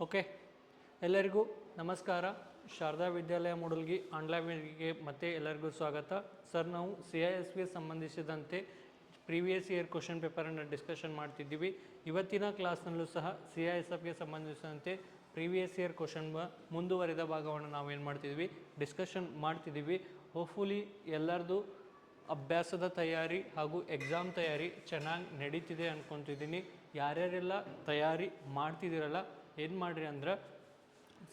Okay, ಎಲ್ಲರಿಗೂ ನಮಸ್ಕಾರ. ಶಾರದಾ ವಿದ್ಯಾಲಯ ಮೂಡಲ್ಗಿ ಆನ್ಲೈನ್ಗೆ ಮತ್ತೆ ಎಲ್ಲರಿಗೂ ಸ್ವಾಗತ. ಸರ್, ನಾವು CISಗೆ ಸಂಬಂಧಿಸಿದಂತೆ ಪ್ರೀವಿಯಸ್ ಇಯರ್ ಕ್ವಶನ್ ಪೇಪರನ್ನು ಡಿಸ್ಕಷನ್ ಮಾಡ್ತಿದ್ದೀವಿ. ಇವತ್ತಿನ ಕ್ಲಾಸ್ನಲ್ಲೂ ಸಹ CISFಗೆ ಸಂಬಂಧಿಸಿದಂತೆ ಪ್ರೀವಿಯಸ್ ಇಯರ್ ಕ್ವಶನ್ ಮುಂದುವರಿದ ಭಾಗವನ್ನು ನಾವೇನು ಮಾಡ್ತಿದ್ವಿ, ಡಿಸ್ಕಷನ್ ಮಾಡ್ತಿದ್ದೀವಿ. ಹೋಪ್ಫುಲಿ ಎಲ್ಲರದು ಅಭ್ಯಾಸದ ತಯಾರಿ ಹಾಗೂ ಎಕ್ಸಾಮ್ ತಯಾರಿ ಚೆನ್ನಾಗಿ ನಡೀತಿದೆ ಅಂದ್ಕೊತಿದ್ದೀನಿ. ಯಾರ್ಯಾರೆಲ್ಲ ತಯಾರಿ ಮಾಡ್ತಿದ್ದೀರಲ್ಲ, ಏನು ಮಾಡಿರಿ ಅಂದ್ರೆ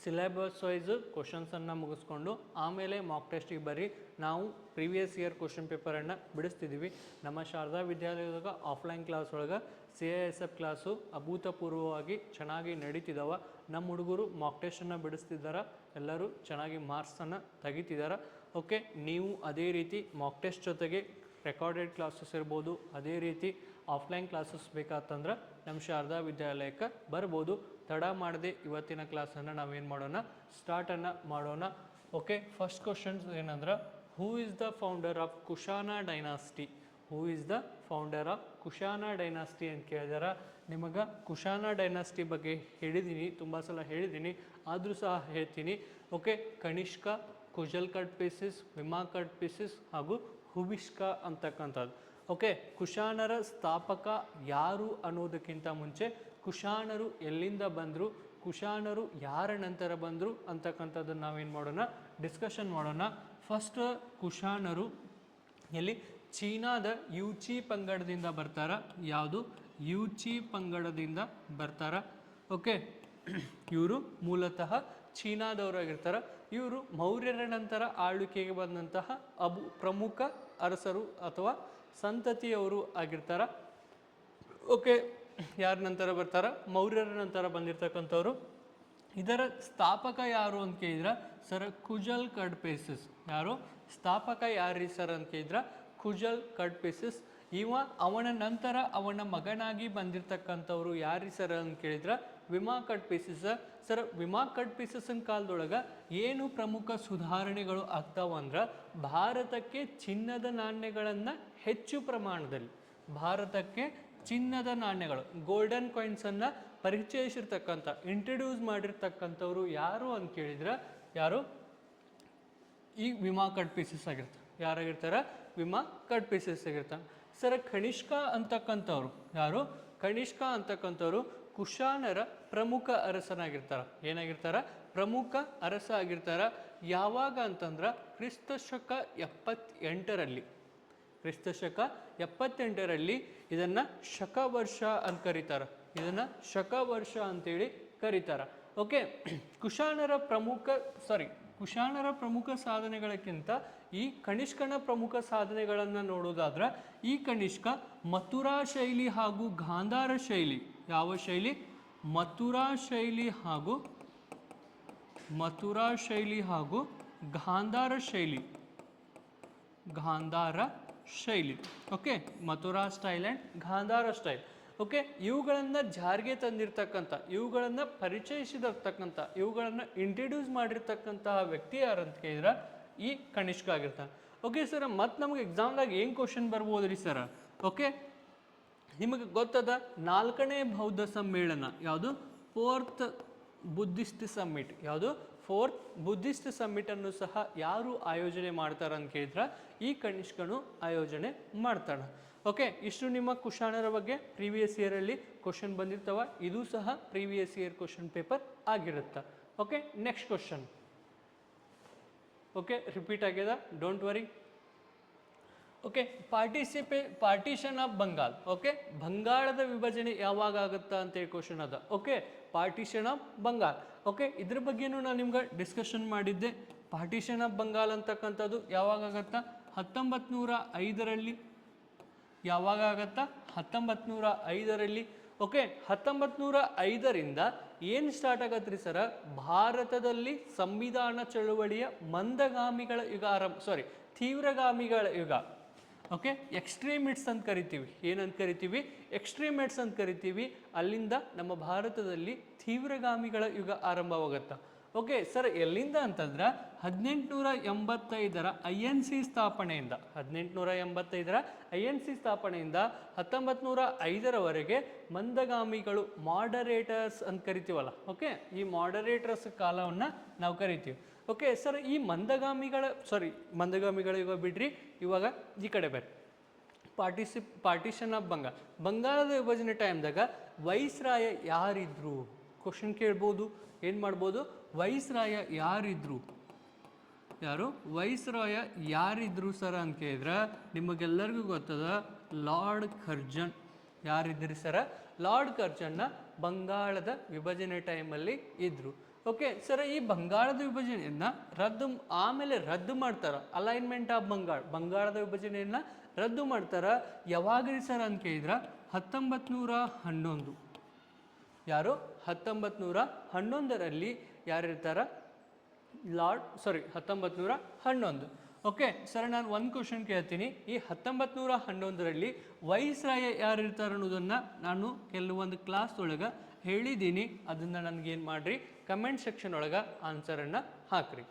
ಸಿಲೆಬಸ್ ವೈಸ್ ಕ್ವಶನ್ಸನ್ನು ಮುಗಿಸ್ಕೊಂಡು ಆಮೇಲೆ ಮಾಕ್ ಟೆಸ್ಟಿಗೆ ಬರ್ರಿ. ನಾವು ಪ್ರೀವಿಯಸ್ ಇಯರ್ ಕ್ವಶನ್ ಪೇಪರನ್ನು ಬಿಡಿಸ್ತಿದ್ದೀವಿ. ನಮ್ಮ ಶಾರದಾ ವಿದ್ಯಾಲಯದಾಗ ಆಫ್ಲೈನ್ ಕ್ಲಾಸ್ ಒಳಗೆ CISF ಕ್ಲಾಸು ಅಭೂತಪೂರ್ವವಾಗಿ ಚೆನ್ನಾಗಿ ನಡೀತಿದ್ದಾವೆ. ನಮ್ಮ ಹುಡುಗರು ಮಾಕ್ ಟೆಸ್ಟನ್ನು ಬಿಡಿಸ್ತಿದ್ದಾರೆ, ಎಲ್ಲರೂ ಚೆನ್ನಾಗಿ ಮಾರ್ಕ್ಸನ್ನು ತೆಗಿತಿದ್ದಾರೆ. ಓಕೆ, ನೀವು ಅದೇ ರೀತಿ ಮಾಕ್ ಟೆಸ್ಟ್ ಜೊತೆಗೆ ರೆಕಾರ್ಡೆಡ್ ಕ್ಲಾಸಸ್ ಇರ್ಬೋದು, ಅದೇ ರೀತಿ ಆಫ್ಲೈನ್ ಕ್ಲಾಸಸ್ ಬೇಕಾತಂದ್ರೆ ನಮ್ಮ ಶಾರದಾ ವಿದ್ಯಾಲಯಕ್ಕೆ ಬರ್ಬೋದು. ತಡ ಮಾಡದೆ ಇವತ್ತಿನ ಕ್ಲಾಸನ್ನು ನಾವೇನು ಮಾಡೋಣ, ಸ್ಟಾರ್ಟನ್ನು ಮಾಡೋಣ. ಓಕೆ, ಫಸ್ಟ್ ಕ್ವಶನ್ಸ್ ಏನಂದ್ರೆ, who is the founder of Kushana dynasty? Who is the founder of Kushana dynasty ಅಂತ ಕೇಳಿದಾರೆ. ನಿಮಗೆ ಕುಶಾನ ಡೈನಾಸ್ಟಿ ಬಗ್ಗೆ ಹೇಳಿದ್ದೀನಿ, ತುಂಬ ಸಲ ಹೇಳಿದ್ದೀನಿ, ಆದರೂ ಸಹ ಹೇಳ್ತೀನಿ. ಓಕೆ, ಕನಿಷ್ಕ, ಕುಶಲ್ ಕಡ್ಪಿಸಿಸ್, ವಿಮಾ ಕಡ್ಪಿಸಿಸ್ ಹಾಗೂ ಹುಬಿಷ್ಕ ಅಂತಕ್ಕಂಥದ್ದು. ಓಕೆ, ಕುಶಾನರ ಸ್ಥಾಪಕ ಯಾರು ಅನ್ನೋದಕ್ಕಿಂತ ಮುಂಚೆ ಕುಶಾನರು ಎಲ್ಲಿಂದ ಬಂದರು, ಕುಶಾನರು ಯಾರ ನಂತರ ಬಂದರು ಅಂತಕ್ಕಂಥದ್ದನ್ನು ನಾವೇನು ಮಾಡೋಣ, ಡಿಸ್ಕಷನ್ ಮಾಡೋಣ. ಫಸ್ಟ್ ಕುಶಾನರು ಎಲ್ಲಿ, ಚೀನಾದ ಯೂಚಿ ಪಂಗಡದಿಂದ ಬರ್ತಾರ. ಯಾವುದು, ಯೂಚಿ ಪಂಗಡದಿಂದ ಬರ್ತಾರ. ಓಕೆ, ಇವರು ಮೂಲತಃ ಚೀನಾದವರಾಗಿರ್ತಾರೆ. ಇವರು ಮೌರ್ಯರ ನಂತರ ಆಳ್ವಿಕೆಗೆ ಬಂದಂತಹ ಪ್ರಮುಖ ಅರಸರು ಅಥವಾ ಸಂತತಿಯವರು ಆಗಿರ್ತಾರೆ. ಓಕೆ, ಯಾರ ನಂತರ ಬರ್ತಾರ, ಮೌರ್ಯರ ನಂತರ ಬಂದಿರತಕ್ಕಂಥವ್ರು. ಇದರ ಸ್ಥಾಪಕ ಯಾರು ಅಂತ ಕೇಳಿದ್ರೆ ಸರ್, ಕುಶಲ್ ಕಡ್ಪಿಸಿಸ್. ಯಾರು ಸ್ಥಾಪಕ ಯಾರು ಸರ್ ಅಂತ ಕೇಳಿದ್ರೆ ಕುಶಲ್ ಕಡ್ಪಿಸಿಸ್. ಅವನ ನಂತರ ಅವನ ಮಗನಾಗಿ ಬಂದಿರತಕ್ಕಂಥವ್ರು ಯಾರು ಸರ್ ಅಂತ ಕೇಳಿದ್ರೆ ವಿಮಾ ಕಡ್ಪಿಸಿಸ್. ಸರ್, ವಿಮಾ ಕಡ್ಪಿಸಿಸನ್ ಕಾಲದೊಳಗೆ ಏನು ಪ್ರಮುಖ ಸುಧಾರಣೆಗಳು ಆಗ್ತಾವಂದ್ರೆ, ಭಾರತಕ್ಕೆ ಚಿನ್ನದ ನಾಣ್ಯಗಳನ್ನು ಹೆಚ್ಚು ಪ್ರಮಾಣದಲ್ಲಿ, ಭಾರತಕ್ಕೆ ಚಿನ್ನದ ನಾಣ್ಯಗಳು, ಗೋಲ್ಡನ್ ಕಾಯಿನ್ಸನ್ನು ಪರಿಚಯಿಸಿರ್ತಕ್ಕಂಥ, ಇಂಟ್ರಡ್ಯೂಸ್ ಮಾಡಿರ್ತಕ್ಕಂಥವ್ರು ಯಾರು ಅಂತ ಕೇಳಿದ್ರೆ ಯಾರು, ಈ ವಿಮಾ ಕಡ್ಪಿಸಿಸ್ ಆಗಿರ್ತಾರೆ. ಯಾರಾಗಿರ್ತಾರೆ, ವಿಮಾ ಕಡ್ಪಿಸಿಸ್ ಆಗಿರ್ತಾರೆ. ಸರ್, ಕನಿಷ್ಕ ಅಂತಕ್ಕಂಥವ್ರು ಯಾರು, ಕನಿಷ್ಕ ಅಂತಕ್ಕಂಥವ್ರು ಕುಶಾನರ ಪ್ರಮುಖ ಅರಸನಾಗಿರ್ತಾರೆ. ಏನಾಗಿರ್ತಾರೆ, ಪ್ರಮುಖ ಅರಸ ಆಗಿರ್ತಾರೆ. ಯಾವಾಗ ಅಂತಂದ್ರೆ ಕ್ರಿಸ್ತಶಕ 78ರಲ್ಲಿ, ಕ್ರಿಸ್ತಶಕ 78ರಲ್ಲಿ ಇದನ್ನು ಶಕವರ್ಷ ಅಂತ ಕರೀತಾರೆ. ಇದನ್ನು ಶಕವರ್ಷ ಅಂತೇಳಿ ಕರೀತಾರೆ. ಓಕೆ, ಕುಶಾನರ ಪ್ರಮುಖ ಸಾಧನೆಗಳಕ್ಕಿಂತ ಈ ಕನಿಷ್ಕನ ಪ್ರಮುಖ ಸಾಧನೆಗಳನ್ನು ನೋಡೋದಾದ್ರೆ, ಈ ಕನಿಷ್ಕ ಮಥುರಾ ಶೈಲಿ ಹಾಗೂ ಗಾಂಧಾರ ಶೈಲಿ, ಯಾವ ಶೈಲಿ, ಮಥುರಾ ಶೈಲಿ ಹಾಗೂ ಗಾಂಧಾರ ಶೈಲಿ. Okay, Mathura style and Gandhara style. Okay, ಇವುಗಳನ್ನು ಜಾರಿಗೆ ತಂದಿರತಕ್ಕಂಥ, ಇವುಗಳನ್ನು ಪರಿಚಯಿಸಿರ್ತಕ್ಕಂಥ, ಇವುಗಳನ್ನು ಇಂಟ್ರಡ್ಯೂಸ್ ಮಾಡಿರ್ತಕ್ಕಂತಹ ವ್ಯಕ್ತಿ ಯಾರು ಅಂತ ಕೇಳಿದ್ರೆ ಈ ಕನಿಷ್ಕ ಆಗಿರ್ತಾನೆ. ಓಕೆ ಸರ್, ಮತ್ತು ನಮಗೆ ಎಕ್ಸಾಮ್ದಾಗ ಏನು ಕ್ವಶನ್ ಬರ್ಬೋದು ರೀ ಸರ್? ಓಕೆ, ನಿಮಗೆ ಗೊತ್ತದ 4ನೇ ಬೌದ್ಧ ಸಮ್ಮೇಳನ ಯಾವುದು, 4th ಬುದ್ಧಿಸ್ಟ್ ಸಮ್ಮಿಟ್. ಯಾವುದು, 4th ಬುದ್ಧಿಸ್ಟ್ ಸಮ್ಮಿಟನ್ನು ಸಹ ಯಾರು ಆಯೋಜನೆ ಮಾಡ್ತಾರೆ ಅಂತ ಕೇಳಿದ್ರೆ ಈ ಕನಿಷ್ಕನು ಆಯೋಜನೆ ಮಾಡ್ತಾನೆ. ಓಕೆ, ಇಷ್ಟು ನಿಮ್ಮ ಕುಶಾನರ ಬಗ್ಗೆ ಪ್ರೀವಿಯಸ್ ಇಯರಲ್ಲಿ ಕ್ವಶನ್ ಬಂದಿರ್ತಾವ. ಇದು ಸಹ ಪ್ರೀವಿಯಸ್ ಇಯರ್ ಕ್ವಶನ್ ಪೇಪರ್ ಆಗಿರುತ್ತೆ. Okay, next question. Okay, repeat ಆಗ್ಯದ, don't worry. Okay, partition of Bengal. Okay, ಬಂಗಾಳದ ವಿಭಜನೆ ಯಾವಾಗ ಆಗುತ್ತಾ ಅಂತೇಳಿ ಕ್ವಶನ್ ಅದ. Okay, partition of Bengal. Okay, ಇದ್ರ ಬಗ್ಗೆನೂ ನಾನು ನಿಮ್ಗೆ ಡಿಸ್ಕಷನ್ ಮಾಡಿದ್ದೆ. ಪಾರ್ಟಿಷನ್ ಆಫ್ ಬಂಗಾಲ್ ಅಂತಕ್ಕಂಥದ್ದು ಯಾವಾಗ ಆಗತ್ತಾ, 1905ರಲ್ಲಿ. ಯಾವಾಗ ಆಗತ್ತಾ, 1905ರಲ್ಲಿ. ಓಕೆ, 1905ರಿಂದ ಏನು ಸ್ಟಾರ್ಟ್ ಆಗತ್ತೆ ರೀ ಸರ, ಭಾರತದಲ್ಲಿ ಸಂವಿಧಾನ ಚಳುವಳಿಯ ಮಂದಗಾಮಿಗಳ ಯುಗ ತೀವ್ರಗಾಮಿಗಳ ಯುಗ. ಓಕೆ, ಎಕ್ಸ್ಟ್ರೀಮಿಟ್ಸ್ ಅಂತ ಕರಿತೀವಿ. ಏನಂತ ಕರಿತೀವಿ, ಎಕ್ಸ್ಟ್ರೀಮಿಟ್ಸ್ ಅಂತ ಕರಿತೀವಿ. ಅಲ್ಲಿಂದ ನಮ್ಮ ಭಾರತದಲ್ಲಿ ತೀವ್ರಗಾಮಿಗಳ ಯುಗ ಆರಂಭವಾಗತ್ತೆ. ಓಕೆ ಸರ್, ಎಲ್ಲಿಂದ ಅಂತಂದ್ರೆ 1885ರ INC ಸ್ಥಾಪನೆಯಿಂದ 1885ರ INC ಸ್ಥಾಪನೆಯಿಂದ 1905ರವರೆಗೆ ಮಂದಗಾಮಿಗಳು ಮಾಡರೇಟರ್ಸ್ ಅಂತ ಕರಿತೀವಲ್ಲ. ಓಕೆ, ಈ ಮಾಡರೇಟರ್ಸ್ ಕಾಲವನ್ನು ನಾವು ಕರಿತೀವಿ. ಓಕೆ ಸರ್, ಈ ಮಂದಗಾಮಿಗಳು ಇವಾಗ ಬಿಡ್ರಿ, ಇವಾಗ ಈ ಕಡೆ ಬರ್ರಿ. ಪಾರ್ಟಿಷನ್ ಆಫ್ ಬಂಗಾಳದ ವಿಭಜನೆ ಟೈಮ್ದಾಗ ವೈಸ್ರಾಯ ಯಾರಿದ್ರು? ಕ್ವಶನ್ ಕೇಳ್ಬೋದು, ಏನು ಮಾಡ್ಬೋದು? ವೈಸ್ರಾಯ ಯಾರಿದ್ರು? ವೈಸ್ರಾಯ ಯಾರಿದ್ರು ಸರ ಅಂತ ಕೇಳಿದ್ರೆ ನಿಮಗೆಲ್ಲರಿಗೂ ಗೊತ್ತದ, ಲಾರ್ಡ್ ಕರ್ಜನ್. ಯಾರಿದ್ರಿ ಸರ? ಲಾರ್ಡ್ ಕರ್ಜನ್ನ ಬಂಗಾಳದ ವಿಭಜನೆ ಟೈಮಲ್ಲಿ ಇದ್ರು. ಓಕೆ ಸರ್, ಈ ಬಂಗಾಳದ ವಿಭಜನೆಯನ್ನ ಆಮೇಲೆ ರದ್ದು ಮಾಡ್ತಾರ. ಅಲೈನ್ಮೆಂಟ್ ಆಫ್ ಬಂಗಾಳದ ವಿಭಜನೆಯನ್ನ ರದ್ದು ಮಾಡ್ತಾರ. ಯಾವಾಗ್ರಿ ಸರ್ ಅಂತ ಕೇಳಿದ್ರ 1911. 1911ರಲ್ಲಿ ಯಾರಿರ್ತಾರ? 1911. ಓಕೆ ಸರ್, ನಾನು ಒಂದು ಕ್ವಶನ್ ಕೇಳ್ತೀನಿ. ಈ 1911ರಲ್ಲಿ ವೈಸ್ರಾಯ ಯಾರಿರ್ತಾರೆ ಅನ್ನೋದನ್ನು ನಾನು ಕೆಲವೊಂದು ಕ್ಲಾಸ್ ಒಳಗೆ ಹೇಳಿದ್ದೀನಿ. ಅದನ್ನು ನನಗೇನು ಮಾಡಿರಿ, ಕಮೆಂಟ್ ಸೆಕ್ಷನ್ ಒಳಗೆ ಆನ್ಸರನ್ನು ಹಾಕ್ರಿ.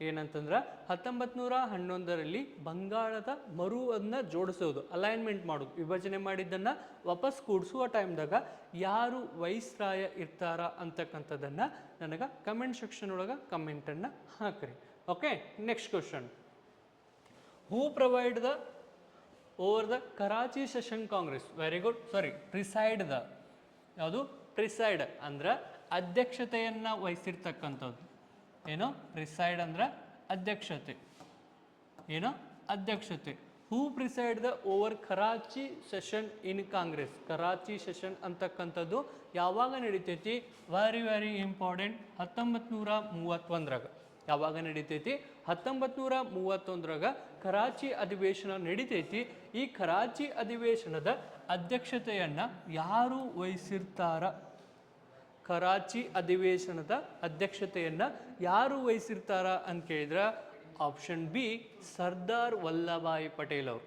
ಏನಂತಂದ್ರೆ 1911ರಲ್ಲಿ ಬಂಗಾಳದ ಮರುವನ್ನು ಜೋಡಿಸೋದು, ಅಲೈನ್ಮೆಂಟ್ ಮಾಡೋದು, ವಿಭಜನೆ ಮಾಡಿದ್ದನ್ನು ವಾಪಸ್ ಕೂಡಿಸುವ ಟೈಮ್ದಾಗ ಯಾರು ವೈಸ್ರಾಯ ಇರ್ತಾರ ಅಂತಕ್ಕಂಥದ್ದನ್ನು ನನಗೆ ಕಮೆಂಟ್ ಸೆಕ್ಷನ್ ಒಳಗೆ ಕಮೆಂಟನ್ನು ಹಾಕ್ರಿ. Okay, next question. Who provide over the Karachi session Congress? Very good. Preside ಯಾವುದು? ಪ್ರಿಸೈಡ್ ಅಂದ್ರೆ ಅಧ್ಯಕ್ಷತೆಯನ್ನು ವಹಿಸಿರ್ತಕ್ಕಂಥದ್ದು. ಏನು? ಪ್ರಿಸೈಡ್ ಅಂದ್ರೆ ಅಧ್ಯಕ್ಷತೆ. ಅಧ್ಯಕ್ಷತೆ. Who preside the over Karachi session in Congress? Karachi session ಅಂತಕ್ಕಂಥದ್ದು ಯಾವಾಗ ನಡೀತೈತಿ? Very important. 1931ರಾಗ. ಯಾವಾಗ ನಡೀತೈತಿ? 1931ರಾಗ ಕರಾಚಿ ಅಧಿವೇಶನ ನಡೀತೈತಿ. ಈ ಕರಾಚಿ ಅಧಿವೇಶನದ ಅಧ್ಯಕ್ಷತೆಯನ್ನ ಯಾರು ವಹಿಸಿರ್ತಾರ? ಕರಾಚಿ ಅಧಿವೇಶನದ ಅಧ್ಯಕ್ಷತೆಯನ್ನ ಯಾರು ವಹಿಸಿರ್ತಾರ ಅಂತ ಕೇಳಿದ್ರೆ ಆಪ್ಷನ್ ಬಿ, ಸರ್ದಾರ್ ವಲ್ಲಭಾಯ್ ಪಟೇಲ್ ಅವರು.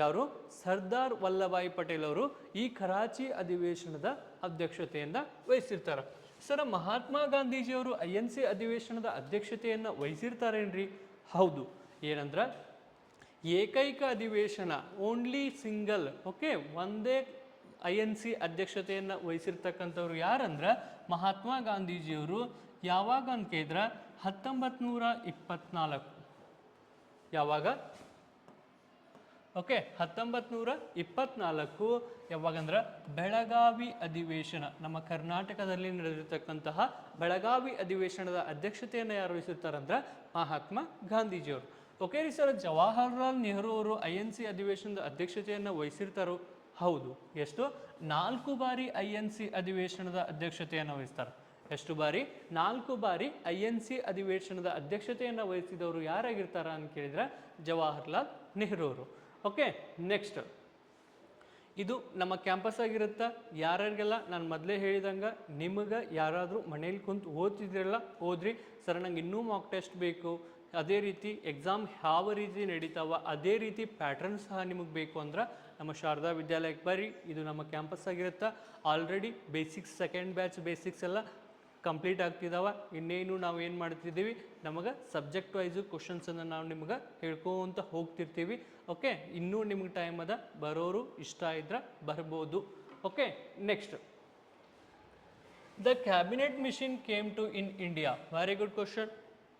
ಯಾರು? ಸರ್ದಾರ್ ವಲ್ಲಭಾಯ್ ಪಟೇಲ್ ಅವರು ಈ ಕರಾಚಿ ಅಧಿವೇಶನದ ಅಧ್ಯಕ್ಷತೆಯನ್ನ ವಹಿಸಿರ್ತಾರ. ಸರ, ಮಹಾತ್ಮ ಗಾಂಧೀಜಿಯವರು INC ಅಧಿವೇಶನದ ಅಧ್ಯಕ್ಷತೆಯನ್ನು ವಹಿಸಿರ್ತಾರೇನ್ರಿ? ಹೌದು. ಏನಂದ್ರ ಏಕೈಕ ಅಧಿವೇಶನ, ಓನ್ಲಿ ಸಿಂಗಲ್. ಓಕೆ, ಒಂದೇ INC ಅಧ್ಯಕ್ಷತೆಯನ್ನು ವಹಿಸಿರ್ತಕ್ಕಂಥವ್ರು ಯಾರಂದ್ರೆ ಮಹಾತ್ಮ ಗಾಂಧೀಜಿಯವರು. ಯಾವಾಗ ಅಂತ ಕೇಳಿದ್ರೆ 1924. ಯಾವಾಗ? ಓಕೆ, 1924. ಯಾವಾಗಂದ್ರೆ ಬೆಳಗಾವಿ ಅಧಿವೇಶನ, ನಮ್ಮ ಕರ್ನಾಟಕದಲ್ಲಿ ನಡೆದಿರ್ತಕ್ಕಂತಹ ಬೆಳಗಾವಿ ಅಧಿವೇಶನದ ಅಧ್ಯಕ್ಷತೆಯನ್ನು ಯಾರು ವಹಿಸಿರ್ತಾರಂದ್ರೆ ಮಹಾತ್ಮ ಗಾಂಧೀಜಿಯವರು. ಓಕೆ ರೀ ಸರ್, ಜವಾಹರ್ಲಾಲ್ ನೆಹರು ಅವರು INC ಅಧಿವೇಶನದ ಅಧ್ಯಕ್ಷತೆಯನ್ನು ವಹಿಸಿರ್ತಾರೋ? ಹೌದು. ಎಷ್ಟು? 4 ಬಾರಿ INC ಅಧಿವೇಶನದ ಅಧ್ಯಕ್ಷತೆಯನ್ನು ವಹಿಸ್ತಾರೆ. ಎಷ್ಟು ಬಾರಿ? 4 ಬಾರಿ INC ಅಧಿವೇಶನದ ಅಧ್ಯಕ್ಷತೆಯನ್ನು ವಹಿಸಿದವರು ಯಾರಾಗಿರ್ತಾರ ಅಂತ ಕೇಳಿದ್ರೆ ಜವಾಹರ್ಲಾಲ್ ನೆಹರು ಅವರು. Okay, next. ಇದು ನಮ್ಮ ಕ್ಯಾಂಪಸ್ ಆಗಿರುತ್ತಾ? ಯಾರಿಗೆಲ್ಲ ನಾನು ಮೊದಲೇ ಹೇಳಿದಂಗೆ ನಿಮಗೆ ಯಾರಾದರೂ ಮನೇಲಿ ಕುಂತು ಓದ್ತಿದ್ರಲ್ಲ, ಓದ್ರಿ ಸರ್, ನಂಗೆ ಇನ್ನೂ ಮಾಕ್ ಟೆಸ್ಟ್ ಬೇಕು, ಅದೇ ರೀತಿ ಎಕ್ಸಾಮ್ ಯಾವ ರೀತಿ ನಡೀತಾವ ಅದೇ ರೀತಿ ಪ್ಯಾಟ್ರನ್ ಸಹ ನಿಮಗೆ ಬೇಕು ಅಂದ್ರೆ ನಮ್ಮ ಶಾರದಾ ವಿದ್ಯಾಲಯಕ್ಕೆ ಬರ್ರಿ. ಇದು ನಮ್ಮ ಕ್ಯಾಂಪಸ್ ಆಗಿರುತ್ತೆ. Already basics, second batch basics ಎಲ್ಲ ಕಂಪ್ಲೀಟ್ ಆಗ್ತಿದ್ದಾವೆ. ಇನ್ನೇನು ನಾವು ಏನು ಮಾಡ್ತಿದ್ದೀವಿ, ನಮಗೆ ಸಬ್ಜೆಕ್ಟ್ ವೈಸು ಕ್ವಶನ್ಸನ್ನು ನಾವು ನಿಮ್ಗೆ ಹೇಳ್ಕೊಂತ ಹೋಗ್ತಿರ್ತೀವಿ. ಓಕೆ, ಇನ್ನೂ ನಿಮ್ಗೆ ಟೈಮ್ ಅದ, ಬರೋರು ಇಷ್ಟ ಇದ್ರೆ ಬರ್ಬೋದು. Okay, next. The cabinet mission came to in India? Very good question.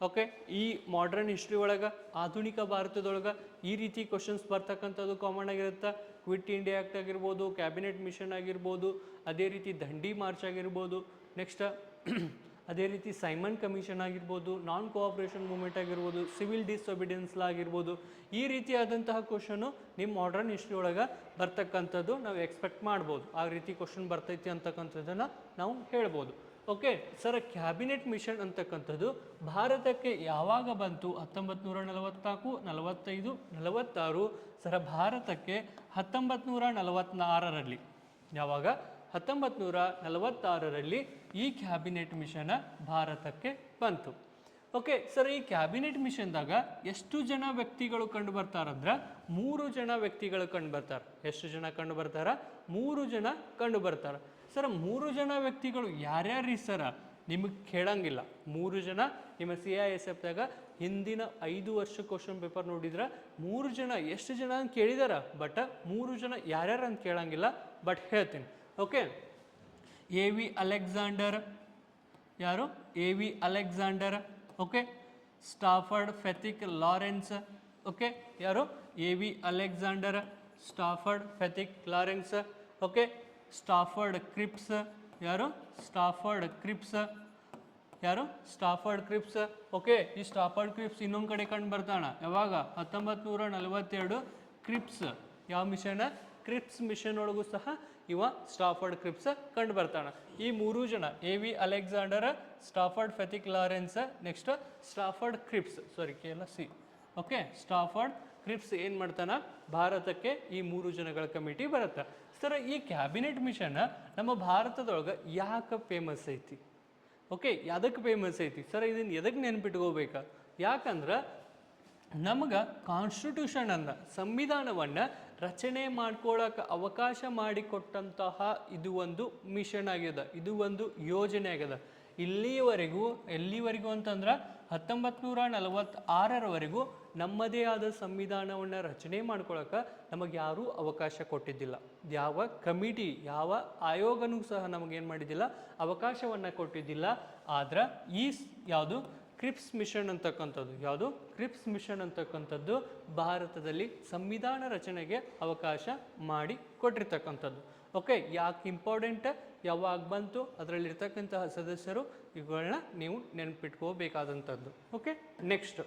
Okay, ಈ ಮಾಡರ್ನ್ ಹಿಸ್ಟ್ರಿ ಒಳಗೆ, ಆಧುನಿಕ ಭಾರತದೊಳಗೆ ಈ ರೀತಿ ಕ್ವಶನ್ಸ್ ಬರ್ತಕ್ಕಂಥದ್ದು ಕಾಮನ್ ಆಗಿರುತ್ತೆ. ಕ್ವಿಟ್ ಇಂಡಿಯಾ ಆ್ಯಕ್ಟ್ ಆಗಿರ್ಬೋದು, ಕ್ಯಾಬಿನೆಟ್ ಮಿಷನ್ ಆಗಿರ್ಬೋದು, ಅದೇ ರೀತಿ ದಂಡಿ ಮಾರ್ಚ್ ಆಗಿರ್ಬೋದು, ನೆಕ್ಸ್ಟ್ ಅದೇ ರೀತಿ ಸೈಮನ್ ಕಮಿಷನ್ ಆಗಿರ್ಬೋದು, ನಾನ್ ಕೋಆಪ್ರೇಷನ್ ಮೂವ್ಮೆಂಟ್ ಆಗಿರ್ಬೋದು, ಸಿವಿಲ್ ಡಿಸೊಬಿಡಿಯನ್ಸ್ ಲಾ ಆಗಿರ್ಬೋದು. ಈ ರೀತಿಯಾದಂತಹ ಕ್ವಶನು ನಿಮ್ಮ ಮಾಡರ್ನ್ ಹಿಸ್ಟ್ರಿ ಒಳಗೆ ಬರ್ತಕ್ಕಂಥದ್ದು ನಾವು ಎಕ್ಸ್ಪೆಕ್ಟ್ ಮಾಡ್ಬೋದು. ಆ ರೀತಿ ಕ್ವಶನ್ ಬರ್ತೈತಿ ಅಂತಕ್ಕಂಥದ್ದನ್ನು ನಾವು ಹೇಳ್ಬೋದು. ಓಕೆ ಸರ್, ಕ್ಯಾಬಿನೆಟ್ ಮಿಷನ್ ಅಂತಕ್ಕಂಥದ್ದು ಭಾರತಕ್ಕೆ ಯಾವಾಗ ಬಂತು? 1944, 45, 46. ಸರ, ಭಾರತಕ್ಕೆ 1946ರಲ್ಲಿ. ಯಾವಾಗ? 1946ರಲ್ಲಿ ಈ ಕ್ಯಾಬಿನೆಟ್ ಮಿಷನ್ ಭಾರತಕ್ಕೆ ಬಂತು. ಓಕೆ ಸರ್, ಈ ಕ್ಯಾಬಿನೆಟ್ ಮಿಷನ್ದಾಗ ಎಷ್ಟು ಜನ ವ್ಯಕ್ತಿಗಳು ಕಂಡು ಬರ್ತಾರಂದ್ರೆ 3 ಜನ ವ್ಯಕ್ತಿಗಳು ಕಂಡು ಬರ್ತಾರೆ. ಎಷ್ಟು ಜನ ಕಂಡು ಬರ್ತಾರ? 3 ಜನ ಕಂಡು ಬರ್ತಾರೆ. ಸರ್, 3 ಜನ ವ್ಯಕ್ತಿಗಳು ಯಾರ್ಯಾರೀ ಸರ? ನಿಮಗೆ ಕೇಳಂಗಿಲ್ಲ. 3 ಜನ ನಿಮ್ಮ CISFದಾಗ ಹಿಂದಿನ 5 ವರ್ಷ ಕ್ವಶನ್ ಪೇಪರ್ ನೋಡಿದ್ರೆ 3 ಜನ ಎಷ್ಟು ಜನ ಅಂತ ಕೇಳಿದಾರ, ಬಟ್ 3 ಜನ ಯಾರ್ಯಾರು ಅಂತ ಕೇಳಂಗಿಲ್ಲ. ಬಟ್ ಹೇಳ್ತೀನಿ, ಓಕೆ. AV ಅಲೆಕ್ಸಾಂಡರ್, ಯಾರು? AV Alexander, okay. Stafford Pethick Lawrence, okay. ಯಾರು? AV Alexander, Stafford Pethick Lawrence, okay. Stafford Cripps, ಯಾರು? ಸ್ಟಾಫರ್ಡ್ ಕ್ರಿಪ್ಸ್, ಯಾರು? Stafford Cripps, okay. ಈ ಸ್ಟಾಫರ್ಡ್ ಕ್ರಿಪ್ಸ್ ಇನ್ನೊಂದು ಕಡೆ ಕಂಡು ಬರ್ತಾನ ಯಾವಾಗ? 1942 ಕ್ರಿಪ್ಸ್, ಯಾವ ಮಿಷನ್? ಕ್ರಿಪ್ಸ್ ಮಿಷನ್ ಒಳಗೂ ಸಹ ಇವ ಸ್ಟಾಫರ್ಡ್ ಕ್ರಿಪ್ಸ್ ಕಂಡು ಬರ್ತಾನ. ಈ 3 ಜನ AV Alexander, Stafford Pethick Lawrence, next Stafford Cripps, sorry KLC, okay. Stafford Cripps ಏನು ಮಾಡ್ತಾನ? ಭಾರತಕ್ಕೆ ಈ 3 ಜನಗಳ ಕಮಿಟಿ ಬರುತ್ತೆ. ಸರ್, ಈ ಕ್ಯಾಬಿನೆಟ್ ಮಿಷನ್ ನಮ್ಮ ಭಾರತದೊಳಗೆ ಯಾಕೆ ಫೇಮಸ್ ಐತಿ? ಓಕೆ, ಯಾದಕ್ಕೆ ಫೇಮಸ್ ಐತಿ ಸರ್? ಇದನ್ನು ಎದಕ್ಕೆ ನೆನ್ಪಿಟ್ಕೋಬೇಕಾ? ಯಾಕಂದ್ರೆ ನಮ್ಗೆ ಕಾನ್ಸ್ಟಿಟ್ಯೂಷನ್ ಅನ್ನ, ಸಂವಿಧಾನವನ್ನು ರಚನೆ ಮಾಡ್ಕೊಳ್ಳೋಕೆ ಅವಕಾಶ ಮಾಡಿಕೊಟ್ಟಂತಹ ಇದು ಒಂದು ಮಿಷನ್ ಆಗ್ಯದ, ಇದು ಒಂದು ಯೋಜನೆ ಆಗ್ಯದ. ಎಲ್ಲಿವರೆಗೂ ಅಂತಂದ್ರೆ 1946ರವರೆಗೂ ನಮ್ಮದೇ ಆದ ಸಂವಿಧಾನವನ್ನು ರಚನೆ ಮಾಡ್ಕೊಳಕ್ಕೆ ನಮಗೆ ಯಾರೂ ಅವಕಾಶ ಕೊಟ್ಟಿದ್ದಿಲ್ಲ. ಯಾವ ಕಮಿಟಿ, ಯಾವ ಆಯೋಗನೂ ಸಹ ನಮಗೇನು ಮಾಡಿದ್ದಿಲ್ಲ, ಅವಕಾಶವನ್ನು ಕೊಟ್ಟಿದ್ದಿಲ್ಲ. ಆದ್ರೆ ಈ ಯಾವುದು ಕ್ರಿಪ್ಸ್ ಮಿಷನ್ ಅಂತಕ್ಕಂಥದ್ದು, ಯಾವುದು ಕ್ರಿಪ್ಸ್ ಮಿಷನ್ ಅಂತಕ್ಕಂಥದ್ದು ಭಾರತದಲ್ಲಿ ಸಂವಿಧಾನ ರಚನೆಗೆ ಅವಕಾಶ ಮಾಡಿ ಕೊಟ್ಟಿರ್ತಕ್ಕಂಥದ್ದು. ಓಕೆ, ಯಾಕೆ ಇಂಪಾರ್ಟೆಂಟ್, ಯಾವಾಗ ಬಂತು, ಅದರಲ್ಲಿರ್ತಕ್ಕಂತಹ ಸದಸ್ಯರು, ಇವುಗಳನ್ನ ನೀವು ನೆನಪಿಟ್ಕೋಬೇಕಾದಂಥದ್ದು. Okay, next